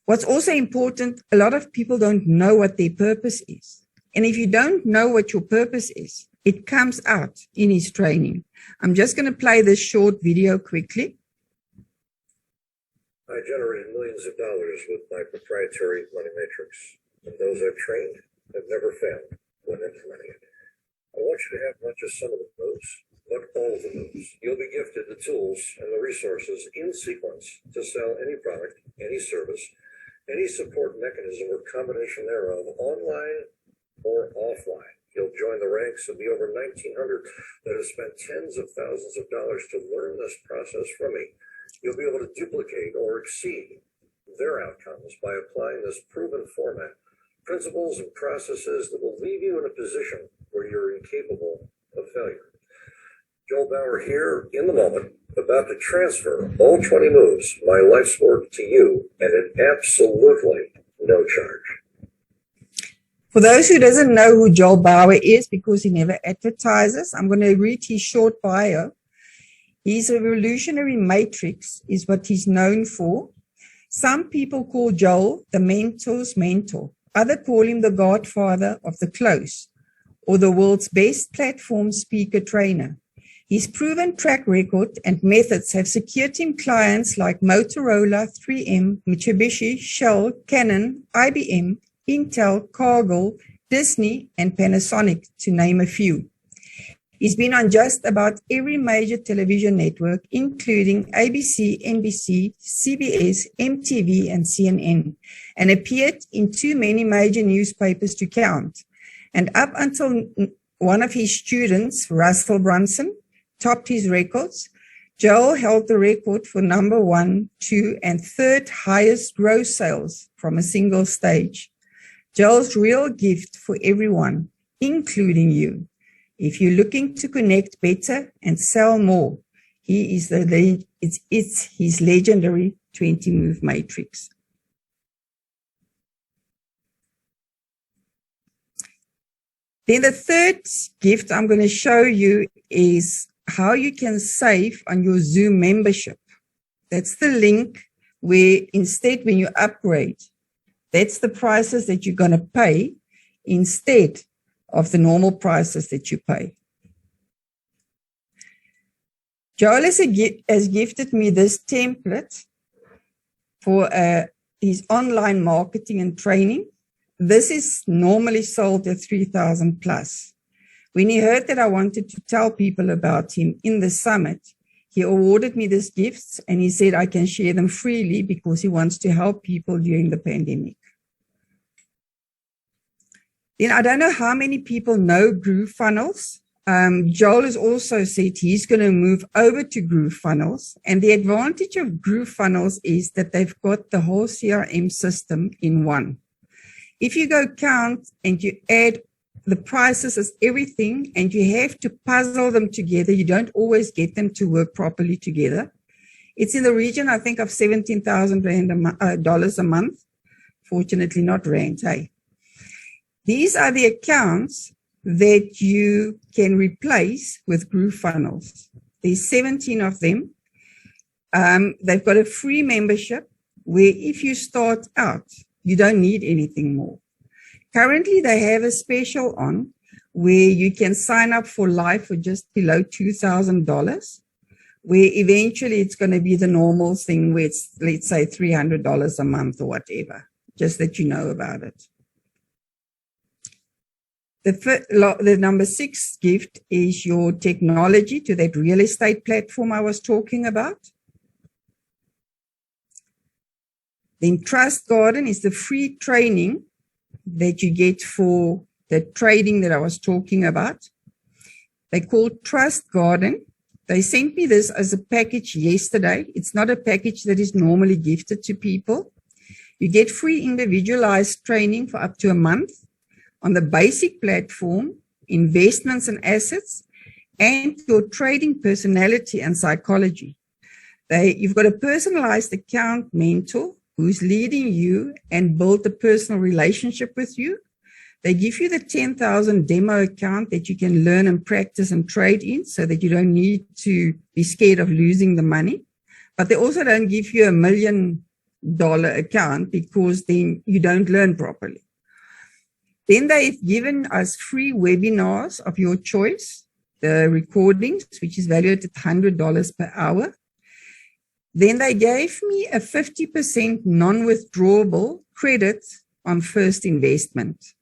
B: What's also important, a lot of people don't know what their purpose is. And if you don't know what your purpose is, it comes out in his training. I'm just going to play this short video quickly.
E: I generated millions of dollars with my proprietary money matrix, and those I've trained have never failed when implementing it. I want you to have not just some of the moves, but all of the moves. You'll be gifted the tools and the resources in sequence to sell any product, any service, any support mechanism or combination thereof, online or offline. You'll join the ranks of the over 1,900 that have spent tens of thousands of dollars to learn this process from me. You'll be able to duplicate or exceed their outcomes by applying this proven format, principles and processes that will leave you in a position where you're incapable of failure. Joel Bauer here in the moment, about to transfer all 20 moves, my life's work to you, and at absolutely no charge.
B: For those who doesn't know who Joel Bauer is, because he never advertises, I'm going to read his short bio. His revolutionary matrix is what he's known for. Some people call Joel the mentor's mentor. Others call him the godfather of the close, or the world's best platform speaker trainer. His proven track record and methods have secured him clients like Motorola, 3M, Mitsubishi, Shell, Canon, IBM, Intel, Cargill, Disney, and Panasonic, to name a few. He's been on just about every major television network, including ABC, NBC, CBS, MTV, and CNN, and appeared in too many major newspapers to count. And up until one of his students, Russell Brunson, topped his records, Joel held the record for number 1, 2, and 3rd highest gross sales from a single stage. Joel's real gift for everyone, including you. If you're looking to connect better and sell more, it's his legendary 20-move matrix. Then the third gift I'm going to show you is how you can save on your Zoom membership. That's the link where instead when you upgrade, that's the prices that you're going to pay instead of the normal prices that you pay. Joel has gifted me this template for his online marketing and training. This is normally sold at 3,000 plus. When he heard that I wanted to tell people about him in the summit, he awarded me these gifts and he said I can share them freely because he wants to help people during the pandemic. Then I don't know how many people know GrooveFunnels. Joel has also said he's going to move over to GrooveFunnels. And the advantage of GrooveFunnels is that they've got the whole CRM system in one. If you go count and you add the prices as everything and you have to puzzle them together, you don't always get them to work properly together. It's in the region, I think, of $17,000 a month. Fortunately, not rand. Hey, these are the accounts that you can replace with GrooveFunnels. There's 17 of them. They've got a free membership where if you start out, you don't need anything more. Currently, they have a special on where you can sign up for life for just below $2,000, where eventually it's going to be the normal thing where it's, let's say, $300 a month or whatever, just that you know about it. The number 6 gift is your technology to that real estate platform I was talking about. Then Trust Garden is the free training that you get for the trading that I was talking about. They call Trust Garden. They sent me this as a package yesterday. It's not a package that is normally gifted to people. You get free individualized training for up to a month on the basic platform, investments and assets, and your trading personality and psychology. You've got a personalized account mentor who's leading you and build a personal relationship with you. They give you the 10,000 demo account that you can learn and practice and trade in so that you don't need to be scared of losing the money. But they also don't give you $1 million account because then you don't learn properly. Then they've given us free webinars of your choice, the recordings, which is valued at $100 per hour. Then they gave me a 50% non-withdrawable credit on first investment.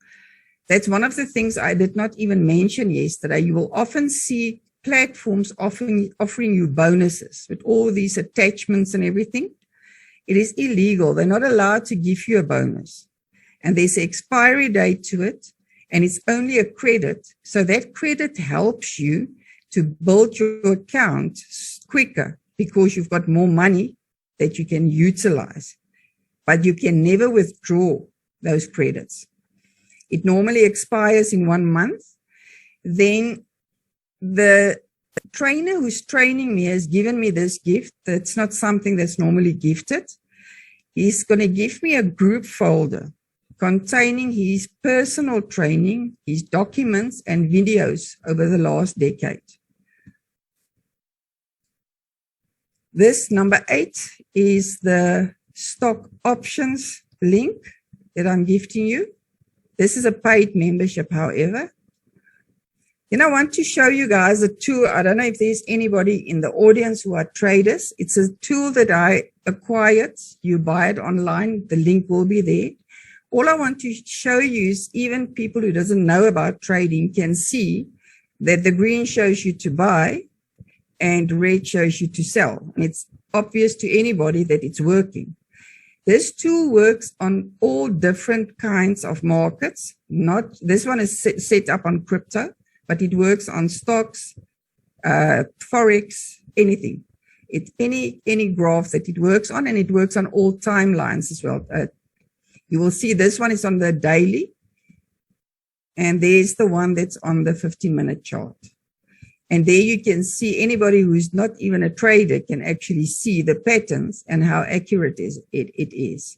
B: That's one of the things I did not even mention yesterday. You will often see platforms offering you bonuses with all these attachments and everything. It is illegal. They're not allowed to give you a bonus. And there's an expiry date to it, and it's only a credit. So that credit helps you to build your account quicker because you've got more money that you can utilize. But you can never withdraw those credits. It normally expires in 1 month. Then the trainer who's training me has given me this gift. That's not something that's normally gifted. He's going to give me a group folder containing his personal training, his documents, and videos over the last decade. This number 8 is the stock options link that I'm gifting you. This is a paid membership, however. Then I want to show you guys a tool. I don't know if there's anybody in the audience who are traders. It's a tool that I acquired. You buy it online. The link will be there. All I want to show you is even people who doesn't know about trading can see that the green shows you to buy and red shows you to sell. And it's obvious to anybody that it's working. This tool works on all different kinds of markets. This one is set up on crypto, but it works on stocks, forex, anything. It's any graph that it works on, and it works on all timelines as well. You will see this one is on the daily, and there's the one that's on the 15-minute chart. And there you can see anybody who's not even a trader can actually see the patterns and how accurate it is.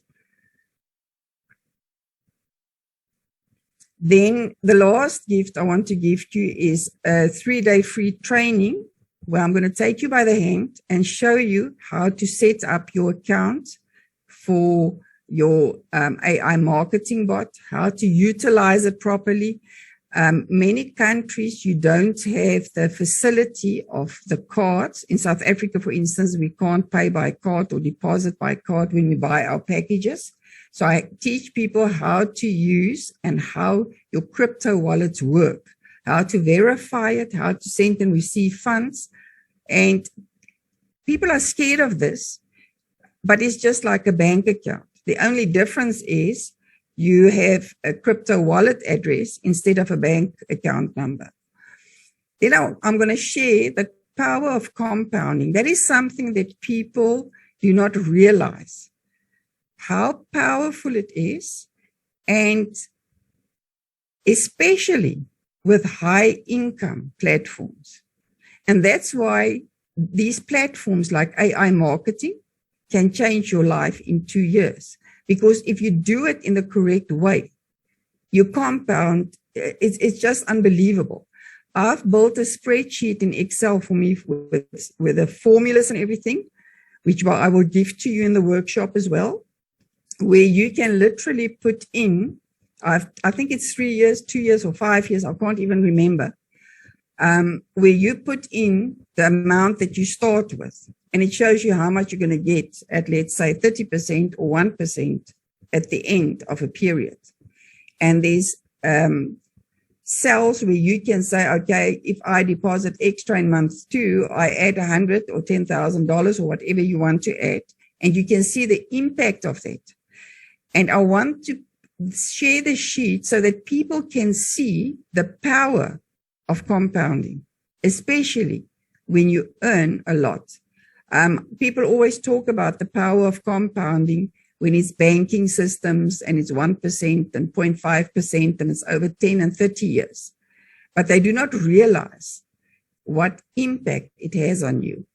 B: Then the last gift I want to give to you is a 3-day free training where I'm going to take you by the hand and show you how to set up your account for your AI marketing bot, how to utilize it properly. Many countries, you don't have the facility of the cards. In South Africa, for instance, we can't pay by card or deposit by card when we buy our packages. So I teach people how to use and how your crypto wallets work, how to verify it, how to send and receive funds. And people are scared of this, but it's just like a bank account. The only difference is you have a crypto wallet address instead of a bank account number. Then I'm going to share the power of compounding. That is something that people do not realize, how powerful it is And especially with high income platforms. And that's why these platforms like AI marketing can change your life in 2 years. Because if you do it in the correct way, you compound, it's just unbelievable. I've built a spreadsheet in Excel for me with the formulas and everything, which I will give to you in the workshop as well, where you can literally put in, I think it's 3 years, 2 years, or 5 years, I can't even remember, where you put in the amount that you start with, and it shows you how much you're going to get at, let's say, 30% or 1% at the end of a period. And there's cells where you can say, okay, if I deposit extra in month 2, I add $100 or $10,000 or whatever you want to add, and you can see the impact of that. And I want to share the sheet so that people can see the power of compounding, especially when you earn a lot. People always talk about the power of compounding when it's banking systems and it's 1% and 0.5% and it's over 10 and 30 years. But they do not realize what impact it has on you.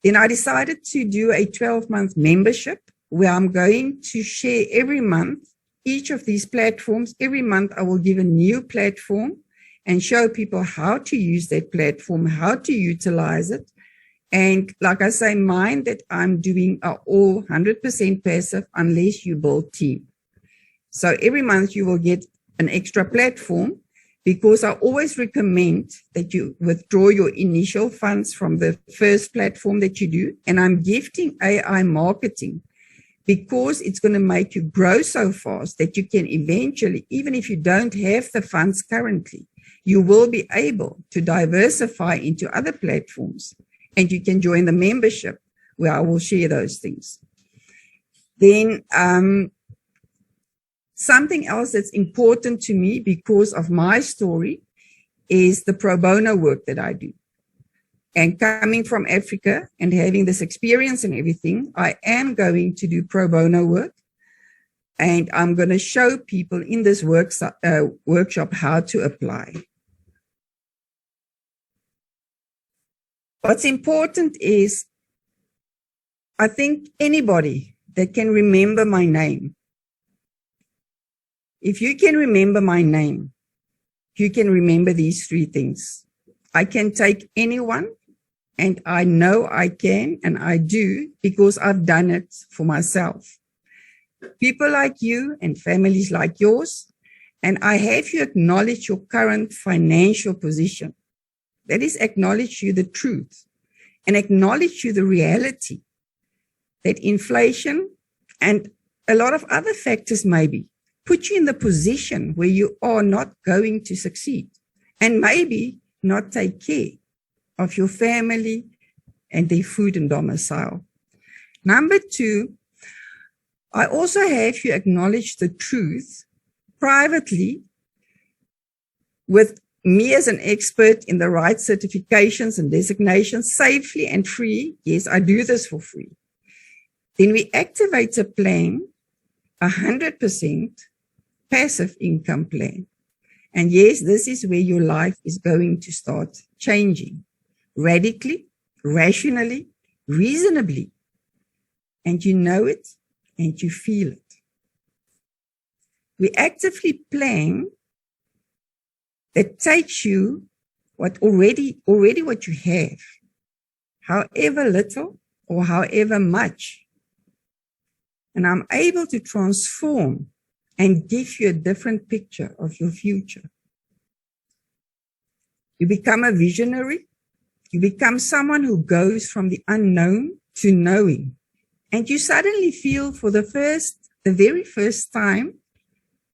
B: Then I decided to do a 12-month membership where I'm going to share every month each of these platforms. Every month I will give a new platform and show people how to use that platform, how to utilize it. And like I say, mine that I'm doing are all 100% passive unless you build team. So every month you will get an extra platform, because I always recommend that you withdraw your initial funds from the first platform that you do. And I'm gifting AI marketing because it's going to make you grow so fast that you can eventually, even if you don't have the funds currently, you will be able to diversify into other platforms. And you can join the membership where I will share those things. Then something else that's important to me because of my story is the pro bono work that I do. And coming from Africa and having this experience and everything, I am going to do pro bono work. And I'm going to show people in this workshop how to apply. What's important is, I think anybody that can remember my name, if you can remember my name, you can remember these 3 things. I can take anyone, and I know I can, and I do, because I've done it for myself. People like you and families like yours, and I have you acknowledge your current financial position. That is, acknowledge you the truth and acknowledge you the reality that inflation and a lot of other factors maybe put you in the position where you are not going to succeed and maybe not take care of your family and their food and domicile. Number 2, I also have you acknowledge the truth privately with me as an expert in the right certifications and designations, safely and free. Yes, I do this for free. Then we activate a plan, 100% passive income plan. And yes, this is where your life is going to start changing radically, rationally, reasonably. And you know it and you feel it. We actively plan that takes you what already what you have, however little or however much. And I'm able to transform and give you a different picture of your future. You become a visionary. You become someone who goes from the unknown to knowing. And you suddenly feel for the very first time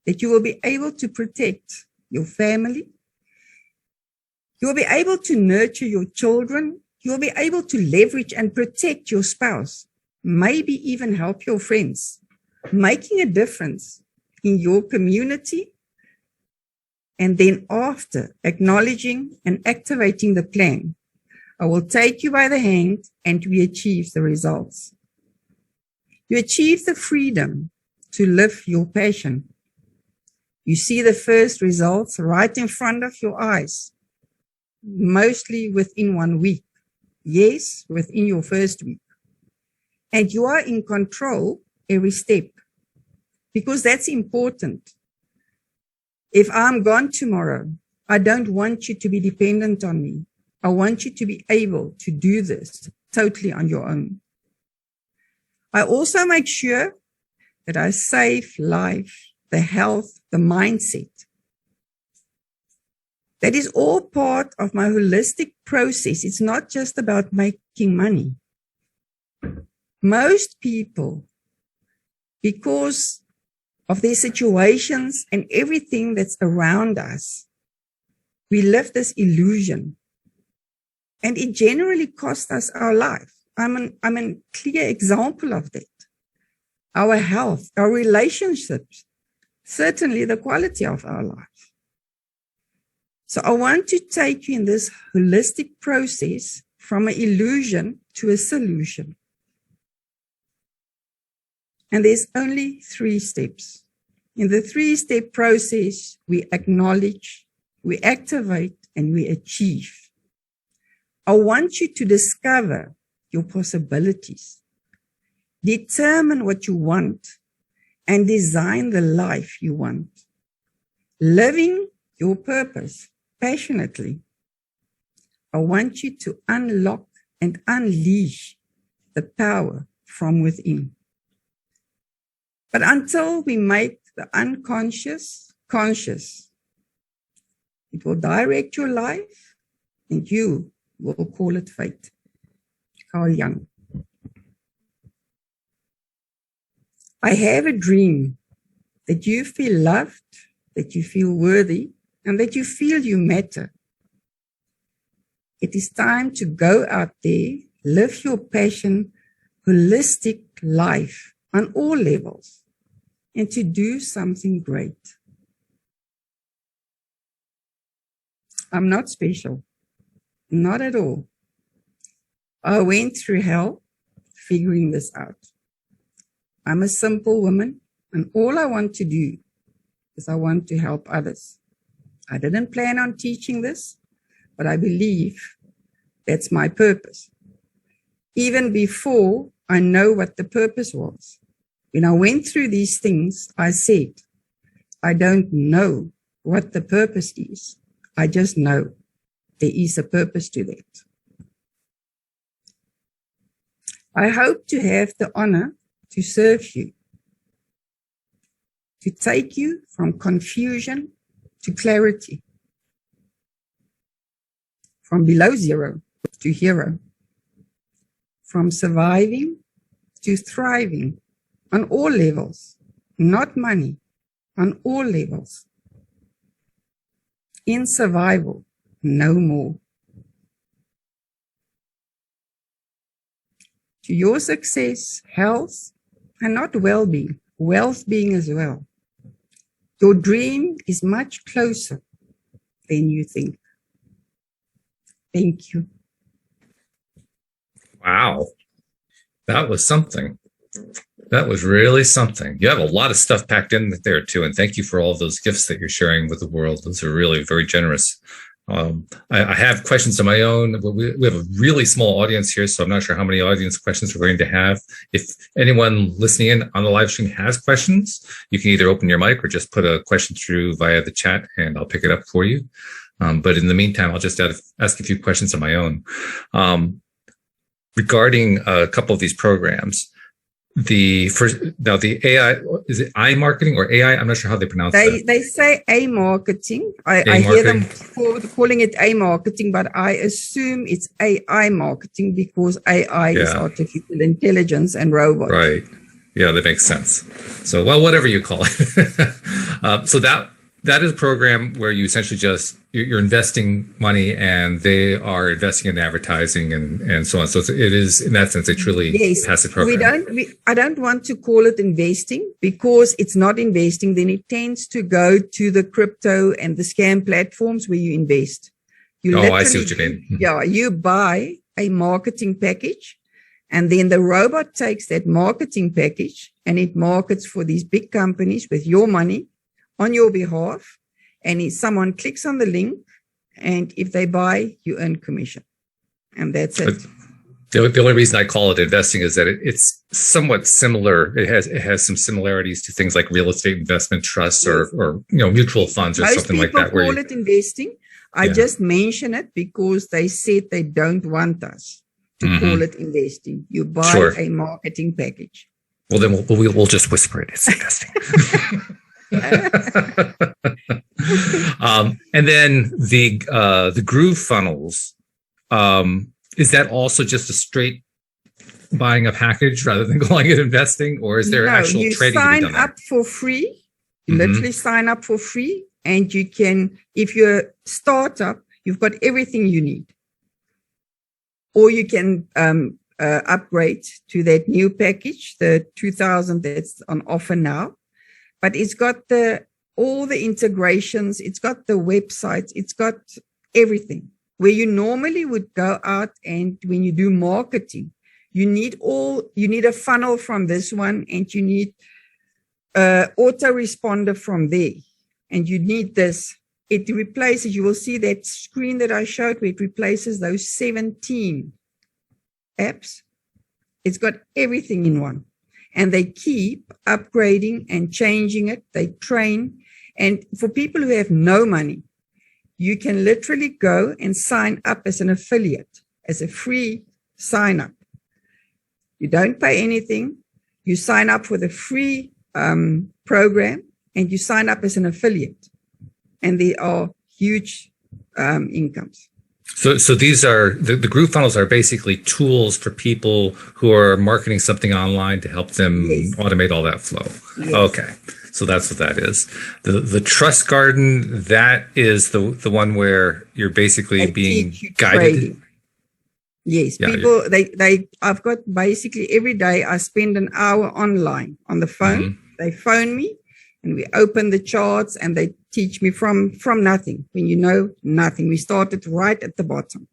B: that you will be able to protect your family. You will be able to nurture your children. You will be able to leverage and protect your spouse, maybe even help your friends, making a difference in your community. And then after acknowledging and activating the plan, I will take you by the hand and we achieve the results. You achieve the freedom to live your passion. You see the first results right in front of your eyes, mostly within 1 week. Yes, within your first week. And you are in control every step, because that's important. If I'm gone tomorrow, I don't want you to be dependent on me. I want you to be able to do this totally on your own. I also make sure that I save life, the health, the mindset. That is all part of my holistic process. It's not just about making money. Most people, because of their situations and everything that's around us, we live this illusion. And it generally costs us our life. I'm a clear example of that. Our health, our relationships, certainly the quality of our life. So I want to take you in this holistic process from an illusion to a solution. And there's only 3 steps. In the 3-step process, we acknowledge, we activate, and we achieve. I want you to discover your possibilities, determine what you want, and design the life you want. Living your purpose passionately. I want you to unlock and unleash the power from within. But until we make the unconscious conscious, it will direct your life and you will call it fate. Carl Jung. I have a dream that you feel loved, that you feel worthy, and that you feel you matter. It is time to go out there, live your passion, holistic life on all levels, and to do something great. I'm not special. Not at all. I went through hell figuring this out. I'm a simple woman, and all I want to do is I want to help others. I didn't plan on teaching this, but I believe that's my purpose. Even before I know what the purpose was, when I went through these things, I said, I don't know what the purpose is. I just know there is a purpose to that. I hope to have the honor to serve you, to take you from confusion to clarity, from below zero to hero, from surviving to thriving on all levels, not money, on all levels. In survival, no more. To your success, health, and not well-being, wealth-being as well. Your dream is much closer than you think. Thank you.
A: Wow. That was something. That was really something. You have a lot of stuff packed in there too. And thank you for all those gifts that you're sharing with the world. Those are really very generous. I have questions of my own. We have a really small audience here, so I'm not sure how many audience questions we're going to have. If anyone listening in on the live stream has questions, you can either open your mic or just put a question through via the chat and I'll pick it up for you. But in the meantime, I'll just ask a few questions of my own. Regarding a couple of these programs, the AI, is it I marketing or AI? I'm not sure how they pronounce that.
B: They say A marketing. I hear them calling it A marketing, but I assume it's AI marketing because AI is artificial intelligence and robots.
A: Right. Yeah, that makes sense. So, well, whatever you call it. So that is a program where you essentially just, you're investing money and they are investing in advertising and so on. So it is, in that sense, a truly passive program.
B: I don't want to call it investing because it's not investing. Then it tends to go to the crypto and the scam platforms where you invest.
A: I see what you mean.
B: Yeah, you buy a marketing package and then the robot takes that marketing package and it markets for these big companies with your money on your behalf. And if someone clicks on the link, and if they buy, you earn commission. And that's it.
A: The only reason I call it investing is that it's somewhat similar. It has some similarities to things like real estate investment trusts or mutual funds or something like that.
B: Most people call it investing. I just mention it because they said they don't want us to call it investing. You buy a marketing package. Well, then we'll just whisper it. It's investing.
A: And then the Groove funnels, is that also just a straight buying a package rather than calling it investing, or is there actual trading to be done?
B: You sign up for free. You literally sign up for free, and you can, if you're a startup, you've got everything you need. Or you can upgrade to that new package, the 2000 that's on offer now. But it's got all the integrations, it's got the websites, it's got everything. Where you normally would go out and when you do marketing, you need a funnel from this one, and you need autoresponder from there. And you need this. It replaces, you will see that screen that I showed where it replaces those 17 apps. It's got everything in one. And they keep upgrading and changing it. They train. And for people who have no money, you can literally go and sign up as an affiliate, as a free sign up. You don't pay anything. You sign up for the free program, and you sign up as an affiliate. And there are huge incomes.
A: So these are the Groove funnels are basically tools for people who are marketing something online to help them automate all that flow. Yes. Okay. So that's what that is. The Trust Garden, that is the one where you're basically being guided. Trading.
B: Yes. Yeah, people, I've got basically every day I spend an hour online on the phone. They phone me and we open the charts and they teach me from nothing. When you know nothing, we started right at the bottom.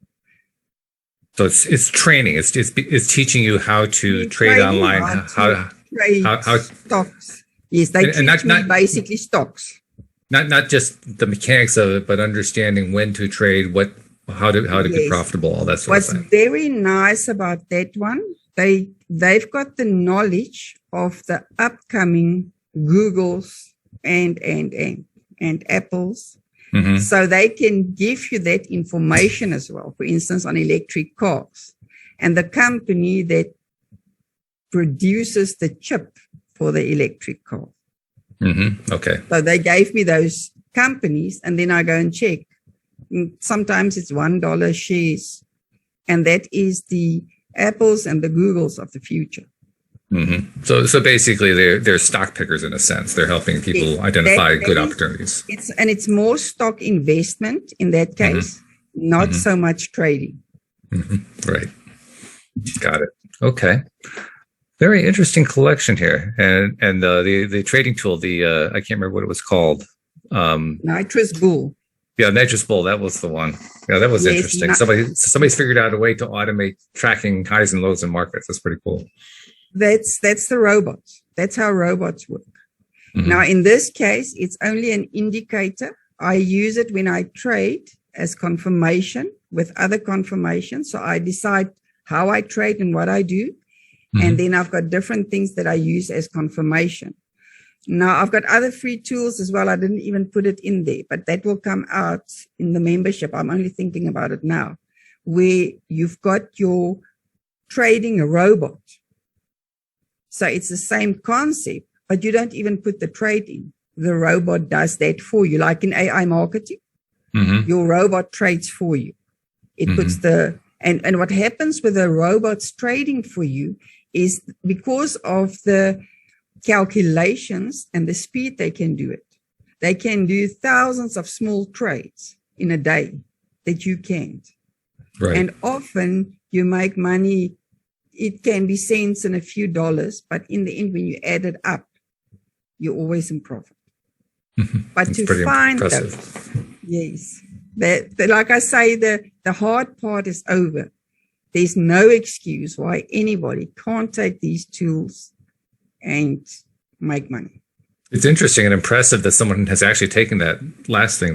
A: So it's training. It's teaching you how to trade online, how
B: stocks. Yes, they teach me basically stocks.
A: Not just the mechanics of it, but understanding when to trade, how to be profitable, all that sort of thing.
B: What's very nice about that one, they've got the knowledge of the upcoming Googles and Apples. So they can give you that information as well. For instance, on electric cars, and the company that produces the chip for the electric car.
A: Okay.
B: So they gave me those companies, and then I go and check. And sometimes it's $1 shares, and that is the Apples and the Googles of the future.
A: So basically, they're stock pickers in a sense. They're helping people identify good opportunities. It's
B: more stock investment in that case, not so much trading.
A: Right. Got it. Okay. Very interesting collection here, and the trading tool. I can't remember what it was called.
B: Nitrous Bull.
A: Yeah, Nitrous Bull. That was the one. Yeah, that was interesting. Somebody's figured out a way to automate tracking highs and lows in markets. That's pretty cool.
B: That's the robots. That's how robots work. Now, in this case, it's only an indicator. I use it when I trade as confirmation with other confirmations. So I decide how I trade and what I do. And then I've got different things that I use as confirmation. Now, I've got other free tools as well. I didn't even put it in there, but that will come out in the membership. I'm only thinking about it now, where you've got your trading a robot. So it's the same concept, but you don't even put the trade in. The robot does that for you. Like in AI marketing, your robot trades for you. It puts and what happens with the robots trading for you is because of the calculations and the speed they can do it. They can do thousands of small trades in a day that you can't. Right. And often you make money. It can be cents and a few dollars, but in the end, when you add it up, you're always in profit. But to find those, like I say, the hard part is over. There's no excuse why anybody can't take these tools and make money.
A: It's interesting and impressive that someone has actually taken that last thing.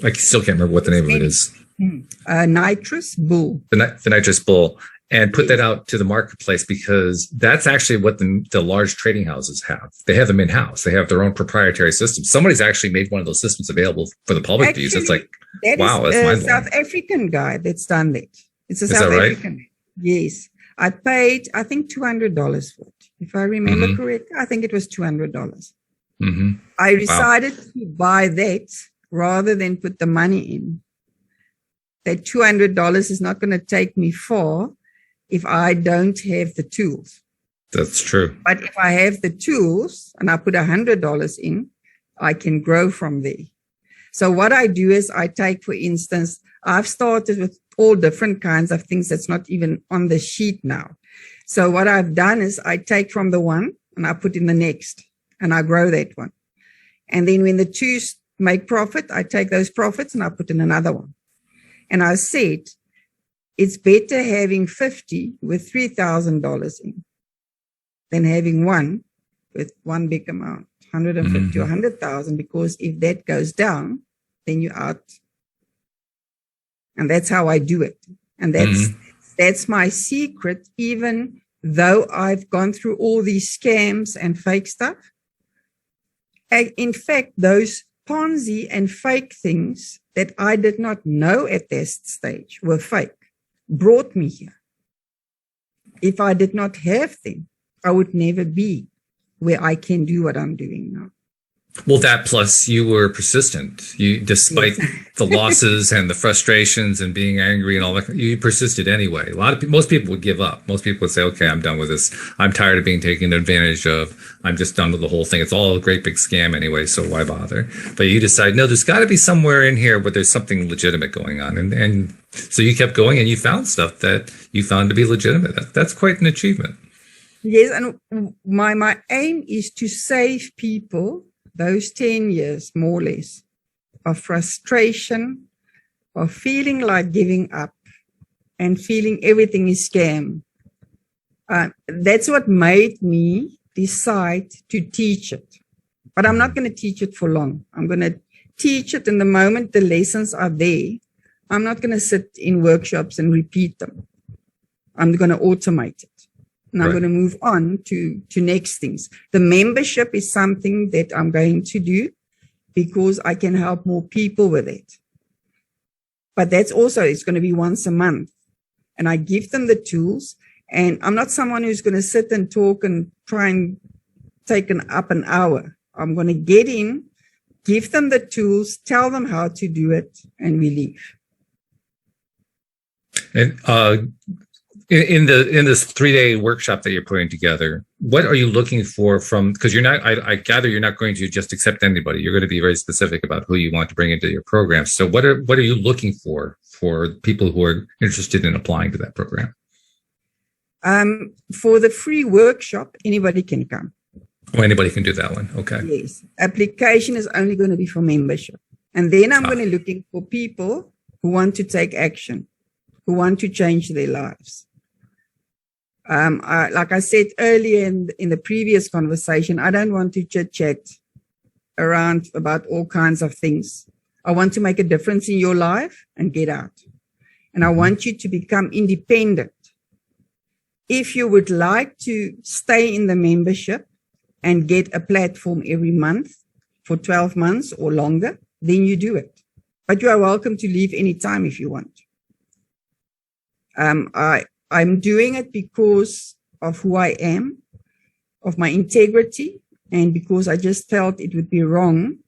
A: I still can't remember what the name of it is.
B: Nitrous bull.
A: The nitrous bull, and put that out to the marketplace, because that's actually what the large trading houses have. They have them in house. They have their own proprietary system. Somebody's actually made one of those systems available for the public to use. It's like, wow, that's mind-blowing.
B: South African guy that's done that. It's a South African. Right? Yes. I paid, I think, $200 for it. If I remember correctly, I think it was $200.
A: Mm-hmm.
B: I decided to buy that rather than put the money in. That $200 is not going to take me far if I don't have the tools.
A: That's true.
B: But if I have the tools and I put $100 in, I can grow from there. So what I do is I take, for instance, I've started with all different kinds of things that's not even on the sheet now. So what I've done is I take from the one and I put in the next and I grow that one. And then when the two make profit, I take those profits and I put in another one. And I said, it's better having 50 with $3,000 in than having one with one big amount, 150 or 100,000, because if that goes down, then you're out. And that's how I do it. And that's my secret, even though I've gone through all these scams and fake stuff. In fact, those Ponzi and fake things that I did not know at this stage were fake, brought me here. If I did not have them, I would never be where I can do what I'm doing now.
A: Well, that plus you were persistent. You, despite the losses and the frustrations and being angry and all that, you persisted anyway. Most people would give up. Most people would say, okay, I'm done with this. I'm tired of being taken advantage of. I'm just done with the whole thing. It's all a great big scam anyway, so why bother? But you decide, no, there's got to be somewhere in here where there's something legitimate going on. And so you kept going and you found stuff that you found to be legitimate. That's quite an achievement.
B: Yes, and my aim is to save people those 10 years, more or less, of frustration, of feeling like giving up and feeling everything is scam. That's what made me decide to teach it. But I'm not going to teach it for long. I'm going to teach it in the moment the lessons are there. I'm not going to sit in workshops and repeat them. I'm going to automate it. And I'm going to move on to next things. The membership is something that I'm going to do because I can help more people with it. But that's also, it's going to be once a month. And I give them the tools. And I'm not someone who's going to sit and talk and try and take up an hour. I'm going to get in, give them the tools, tell them how to do it, and we leave.
A: And in this 3-day workshop that you're putting together, what are you looking for from, because you're not, I gather you're not going to just accept anybody. You're going to be very specific about who you want to bring into your program. So what are you looking for people who are interested in applying to that program?
B: For the free workshop, anybody can come.
A: Oh, anybody can do that one. Okay.
B: Yes. Application is only going to be for membership. And then I'm going to looking for people who want to take action, who want to change their lives. Like I said earlier in the previous conversation, I don't want to chit-chat around about all kinds of things. I want to make a difference in your life and get out. And I want you to become independent. If you would like to stay in the membership and get a platform every month for 12 months or longer, then you do it. But you are welcome to leave anytime if you want. I'm doing it because of who I am, of my integrity, and because I just felt it would be wrong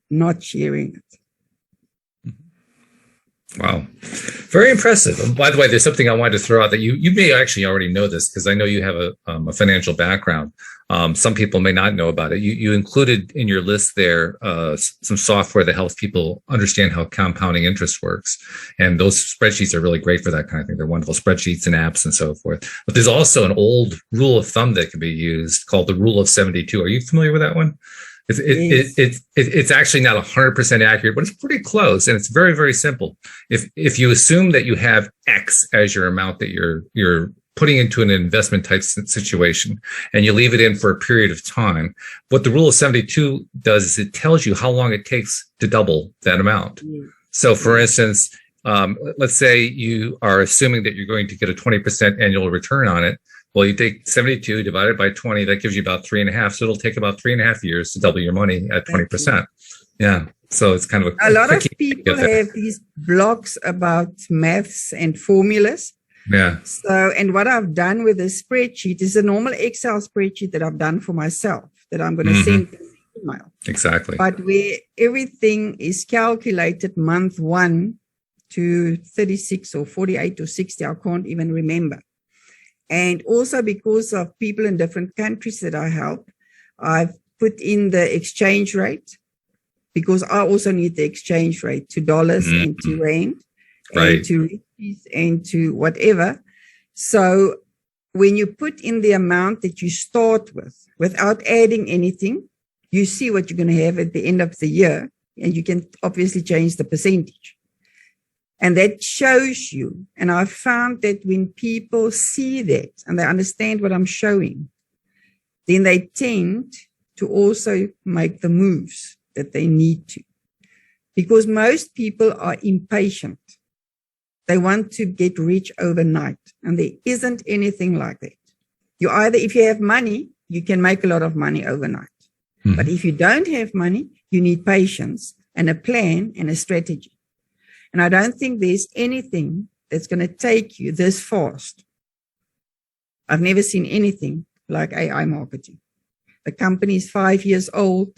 B: not sharing it.
A: Wow. Very impressive. And by the way, there's something I wanted to throw out that you may actually already know this, because I know you have a financial background. Some people may not know about it. You included in your list there some software that helps people understand how compounding interest works. And those spreadsheets are really great for that kind of thing. They're wonderful spreadsheets and apps and so forth. But there's also an old rule of thumb that can be used called the rule of 72. Are you familiar with that one? It's actually not 100% accurate, but it's pretty close, and it's very, very simple. If you assume that you have X as your amount that you're putting into an investment type situation and you leave it in for a period of time, what the rule of 72 does is it tells you how long it takes to double that amount. So for instance, let's say you are assuming that you're going to get a 20% annual return on it. Well, you take 72 divided by 20, that gives you about 3.5. So it'll take about 3.5 years to double your money at 20%. Yeah. So it's kind of
B: a lot of people have these blocks about maths and formulas.
A: Yeah. So,
B: and what I've done with this spreadsheet is a normal Excel spreadsheet that I've done for myself that I'm going to send an email.
A: Exactly.
B: But where everything is calculated month 1 to 36 or 48 or 60, I can't even remember. And also because of people in different countries that I help, I've put in the exchange rate because I also need the exchange rate to dollars and to rand and to rupees and to whatever. So when you put in the amount that you start with, without adding anything, you see what you're going to have at the end of the year, and you can obviously change the percentage. And that shows you. And I've found that when people see that and they understand what I'm showing, then they tend to also make the moves that they need to. Because most people are impatient. They want to get rich overnight. And there isn't anything like that. You either, if you have money, you can make a lot of money overnight. But if you don't have money, you need patience and a plan and a strategy. And I don't think there's anything that's going to take you this fast. I've never seen anything like AI marketing. The company is 5 years old.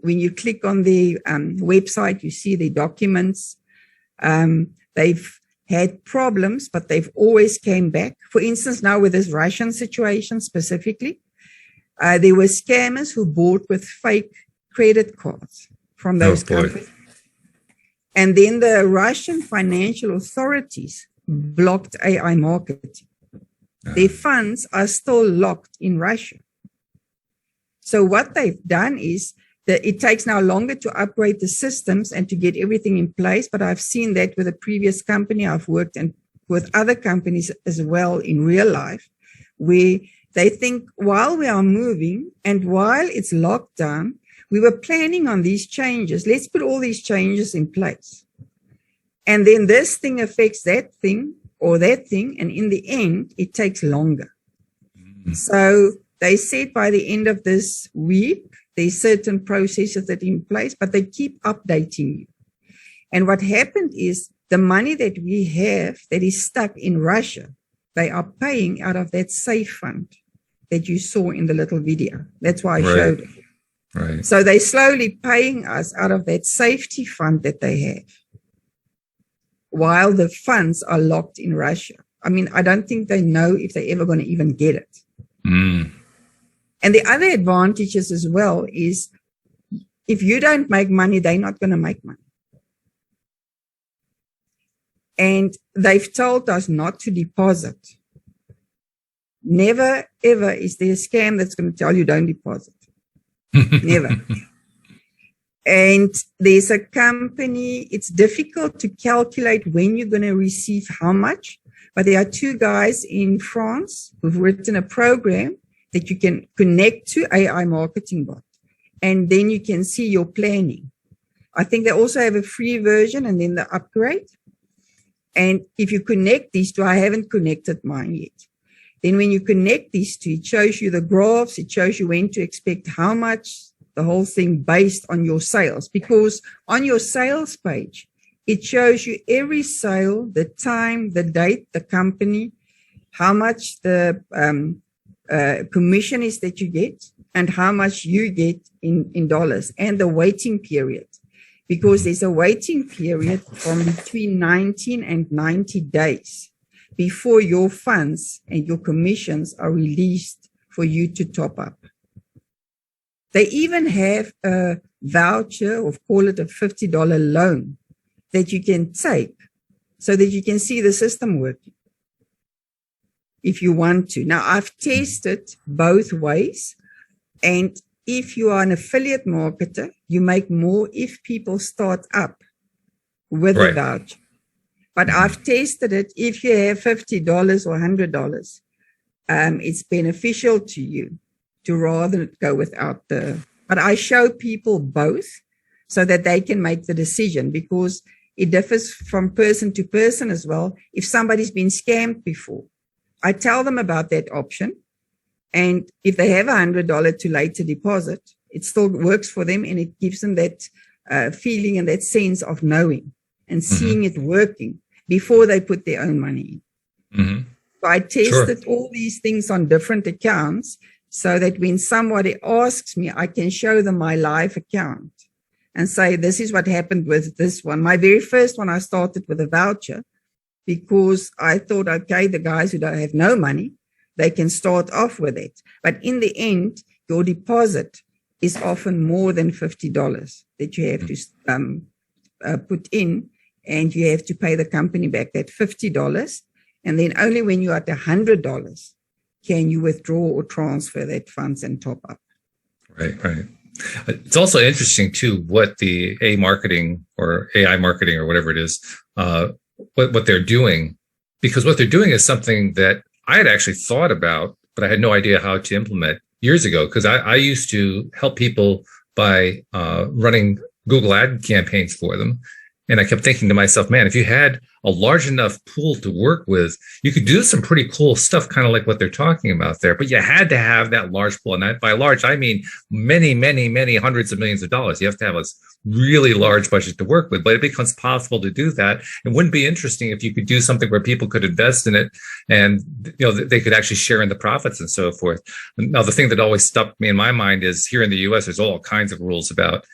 B: When you click on the website, you see the documents. They've had problems, but they've always came back. For instance, now with this Russian situation specifically, there were scammers who bought with fake credit cards from those companies. And then the Russian financial authorities blocked AI marketing. Their funds are still locked in Russia. So what they've done is that it takes now longer to upgrade the systems and to get everything in place. But I've seen that with a previous company I've worked and with other companies as well in real life, where they think while we are moving and while it's locked down, we were planning on these changes. Let's put all these changes in place. And then this thing affects that thing or that thing. And in the end, it takes longer. So they said by the end of this week, there's certain processes that are in place, but they keep updating you. And what happened is the money that we have that is stuck in Russia, they are paying out of that safe fund that you saw in the little video. That's why I showed it.
A: Right.
B: So they're slowly paying us out of that safety fund that they have while the funds are locked in Russia. I mean, I don't think they know if they're ever going to even get it. And the other advantages as well is if you don't make money, they're not going to make money. And they've told us not to deposit. Never, ever is there a scam that's going to tell you don't deposit. Never. And there's a company, it's difficult to calculate when you're going to receive how much, but there are two guys in France who've written a program that you can connect to AI marketing bot, and then you can see your planning. I think they also have a free version and then the upgrade. And if you connect these two, I haven't connected mine yet. Then when you connect these two, it shows you the graphs, it shows you when to expect how much, the whole thing based on your sales. Because on your sales page, it shows you every sale, the time, the date, the company, how much the commission is that you get, and how much you get in dollars, and the waiting period. Because there's a waiting period from between 19 and 90 days before your funds and your commissions are released for you to top up. They even have a voucher, or call it a $50 loan, that you can take so that you can see the system working if you want to. Now, I've tested both ways, and if you are an affiliate marketer, you make more if people start up with a voucher. But I've tested it. If you have $50 or $100, it's beneficial to you to rather go without but I show people both so that they can make the decision, because it differs from person to person as well. If somebody's been scammed before, I tell them about that option. And if they have $100 to later deposit, it still works for them, and it gives them that feeling and that sense of knowing and seeing it working before they put their own money in.
A: Mm-hmm.
B: So I tested all these things on different accounts so that when somebody asks me, I can show them my live account and say, this is what happened with this one. My very first one, I started with a voucher because I thought, okay, the guys who don't have no money, they can start off with it. But in the end, your deposit is often more than $50 that you have to put in, and you have to pay the company back that $50. And then only when you're at $100 can you withdraw or transfer that funds and top up.
A: Right. It's also interesting too what the AI marketing or whatever it is, what they're doing, because what they're doing is something that I had actually thought about, but I had no idea how to implement years ago. Because I used to help people by running Google ad campaigns for them. And I kept thinking to myself, man, if you had a large enough pool to work with, you could do some pretty cool stuff, kind of like what they're talking about there. But you had to have that large pool. And by large, I mean many, many, many hundreds of millions of dollars. You have to have a really large budget to work with. But it becomes possible to do that. It wouldn't be interesting if you could do something where people could invest in it and they could actually share in the profits and so forth. Now, the thing that always stuck me in my mind is here in the U.S., there's all kinds of rules about,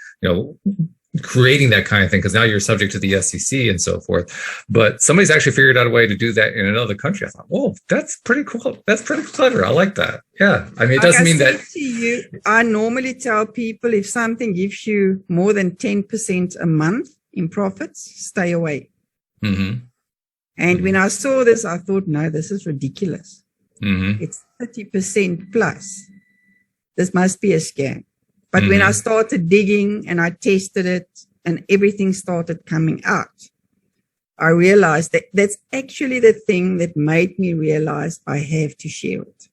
A: creating that kind of thing, because now you're subject to the SEC and so forth. But somebody's actually figured out a way to do that in another country. I thought, whoa, that's pretty cool. That's pretty clever. I like that. Yeah. I mean, it doesn't mean that.
B: To you, I normally tell people if something gives you more than 10% a month in profits, stay away.
A: Mm-hmm.
B: And when I saw this, I thought, no, this is ridiculous.
A: Mm-hmm.
B: It's 30% plus. This must be a scam. But when I started digging and I tested it and everything started coming out, I realized that that's actually the thing that made me realize I have to share it.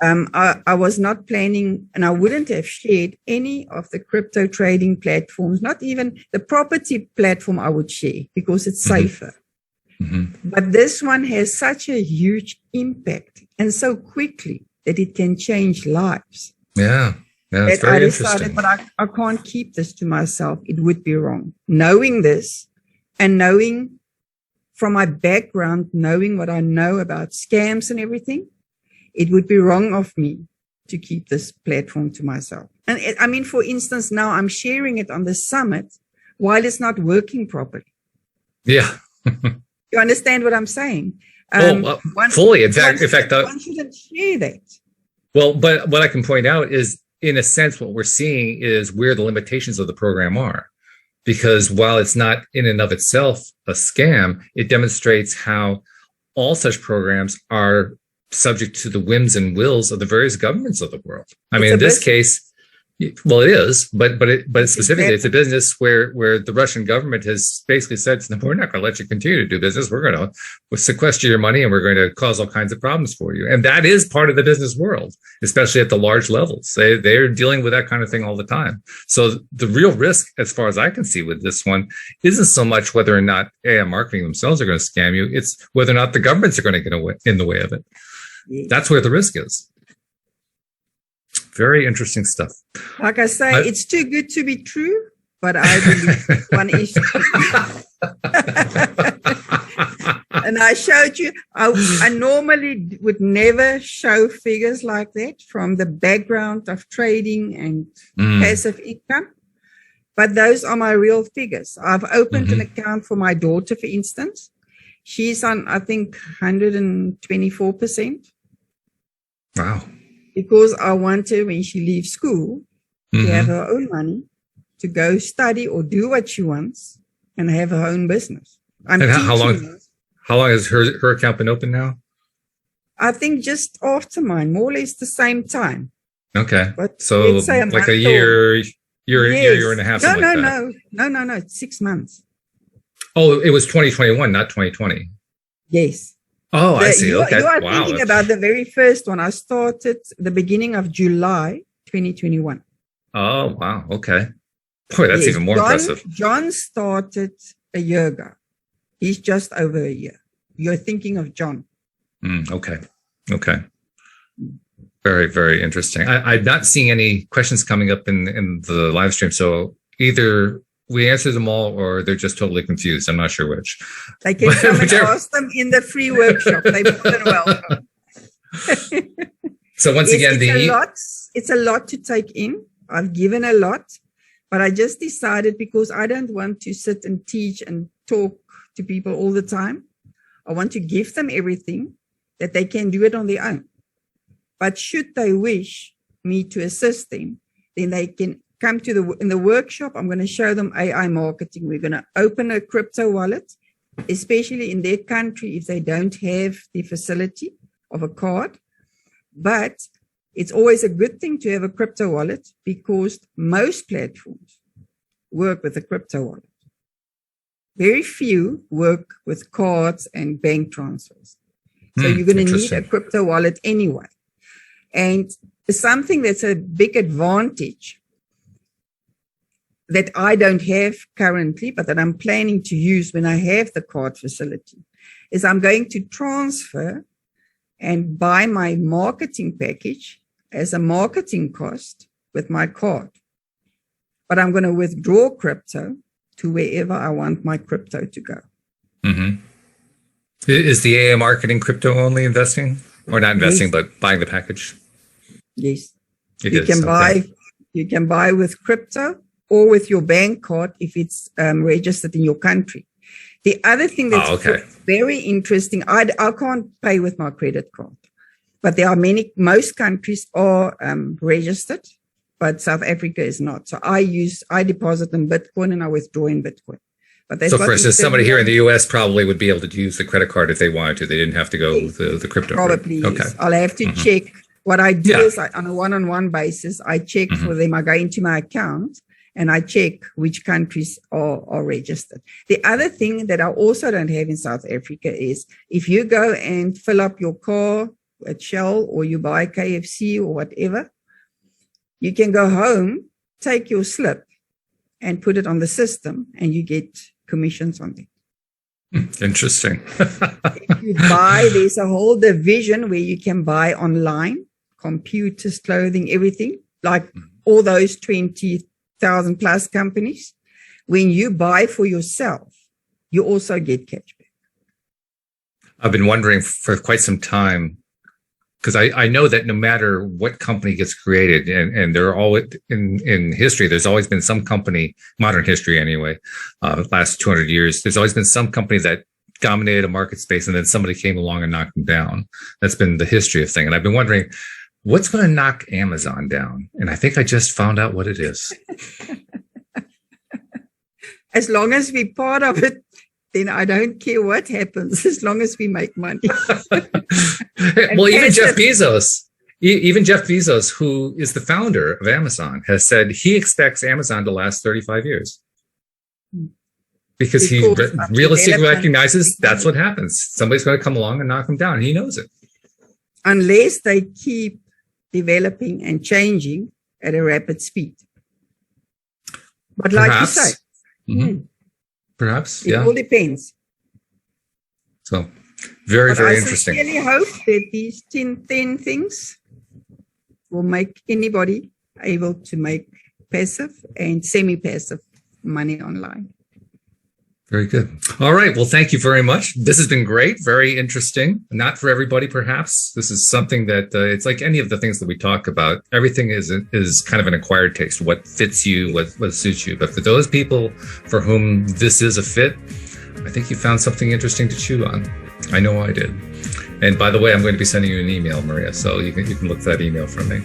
B: I was not planning, and I wouldn't have shared any of the crypto trading platforms, not even the property platform I would share because it's safer. But this one has such a huge impact and so quickly that it can change lives.
A: Yeah. Yeah, that's very interesting.
B: But I can't keep this to myself. It would be wrong. Knowing this and knowing from my background, knowing what I know about scams and everything, it would be wrong of me to keep this platform to myself. And for instance, now I'm sharing it on the summit while it's not working properly.
A: Yeah.
B: You understand what I'm saying?
A: Fully. In fact,
B: one shouldn't share that.
A: Well, but what I can point out is, in a sense, what we're seeing is where the limitations of the program are. Because while it's not in and of itself a scam, it demonstrates how all such programs are subject to the whims and wills of the various governments of the world. I mean, in this case, well, it is, but specifically, it's a business where the Russian government has basically said to them, we're not going to let you continue to do business. We're going to sequester your money and we're going to cause all kinds of problems for you. And that is part of the business world, especially at the large levels. They're dealing with that kind of thing all the time. So the real risk, as far as I can see with this one, isn't so much whether or not AI marketing themselves are going to scam you. It's whether or not the governments are going to get in the way of it. That's where the risk is. Very interesting stuff.
B: Like I say, it's too good to be true, but I believe this one is true. And I showed you, I normally would never show figures like that from the background of trading and passive income, but those are my real figures. I've opened an account for my daughter, for instance. She's on, I think, 124%.
A: Wow.
B: Because I want her, when she leaves school, to have her own money, to go study or do what she wants and have her own business.
A: And how long has her account been open now?
B: I think just after mine, more or less the same time.
A: Okay.
B: But
A: so like a year and a half.
B: No, 6 months.
A: Oh, it was 2021, not 2020.
B: Yes.
A: Oh, I see. Okay.
B: You are
A: Wow.
B: thinking about the very first one. I started the beginning of July 2021.
A: Oh, wow. Okay. Boy, that's even more impressive.
B: John started a year ago. He's just over a year. You're thinking of John.
A: Okay. Very, very interesting. I'm not seeing any questions coming up in the live stream. So either we answer them all or they're just totally confused. I'm not sure which.
B: They can come and ask them in the free workshop. They're more than welcome.
A: So once again,
B: it's a lot to take in. I've given a lot, but I just decided because I don't want to sit and teach and talk to people all the time. I want to give them everything that they can do it on their own. But should they wish me to assist them, then they can come to in the workshop. I'm going to show them AI marketing. We're going to open a crypto wallet, especially in their country if they don't have the facility of a card. But it's always a good thing to have a crypto wallet because most platforms work with a crypto wallet. Very few work with cards and bank transfers. So you're going to need a crypto wallet anyway. And something that's a big advantage that I don't have currently, but that I'm planning to use when I have the card facility, is I'm going to transfer and buy my marketing package as a marketing cost with my card. But I'm going to withdraw crypto to wherever I want my crypto to go.
A: Mm-hmm. Is the AI marketing crypto only investing? Or not investing, but buying the package?
B: Yes. You can buy with crypto or with your bank card if it's registered in your country. The other thing that's very interesting, I can't pay with my credit card, but there are most countries are registered, but South Africa is not. So I deposit in Bitcoin and I withdraw in Bitcoin. But so
A: for instance, somebody here in the US probably would be able to use the credit card if they wanted to. They didn't have to go with the crypto.
B: Probably, yes. I'll have to check. What I do is on a one-on-one basis, I check for them. I go into my account and I check which countries are registered. The other thing that I also don't have in South Africa is if you go and fill up your car at Shell or you buy KFC or whatever, you can go home, take your slip and put it on the system and you get commissions on it.
A: Interesting.
B: If you buy, there's a whole division where you can buy online, computers, clothing, everything, like all those 20,000 plus companies. When you buy for yourself, you also get cashback.
A: I've been wondering for quite some time, because I know that no matter what company gets created, and there are always in history, there's always been some company, modern history anyway, last 200 years, there's always been some company that dominated a market space and then somebody came along and knocked them down. That's been the history of things. And I've been wondering, what's going to knock Amazon down? And I think I just found out what it is.
B: As long as we're part of it, then I don't care what happens, as long as we make money.
A: Well, even Jeff Bezos, who is the founder of Amazon, has said he expects Amazon to last 35 years. Because he realistically recognizes that's what happens. Somebody's going to come along and knock him down, and he knows it.
B: Unless they keep developing and changing at a rapid speed. But like you say,
A: perhaps,
B: it all depends.
A: So, very interesting.
B: I really hope that these 10 things will make anybody able to make passive and semi-passive money online.
A: Very good. All right. Well, thank you very much. This has been great. Very interesting. Not for everybody, perhaps. This is something that it's like any of the things that we talk about. Everything is kind of an acquired taste. What fits you, what suits you. But for those people for whom this is a fit, I think you found something interesting to chew on. I know I did. And by the way, I'm going to be sending you an email, Maria, so you can look that email from me.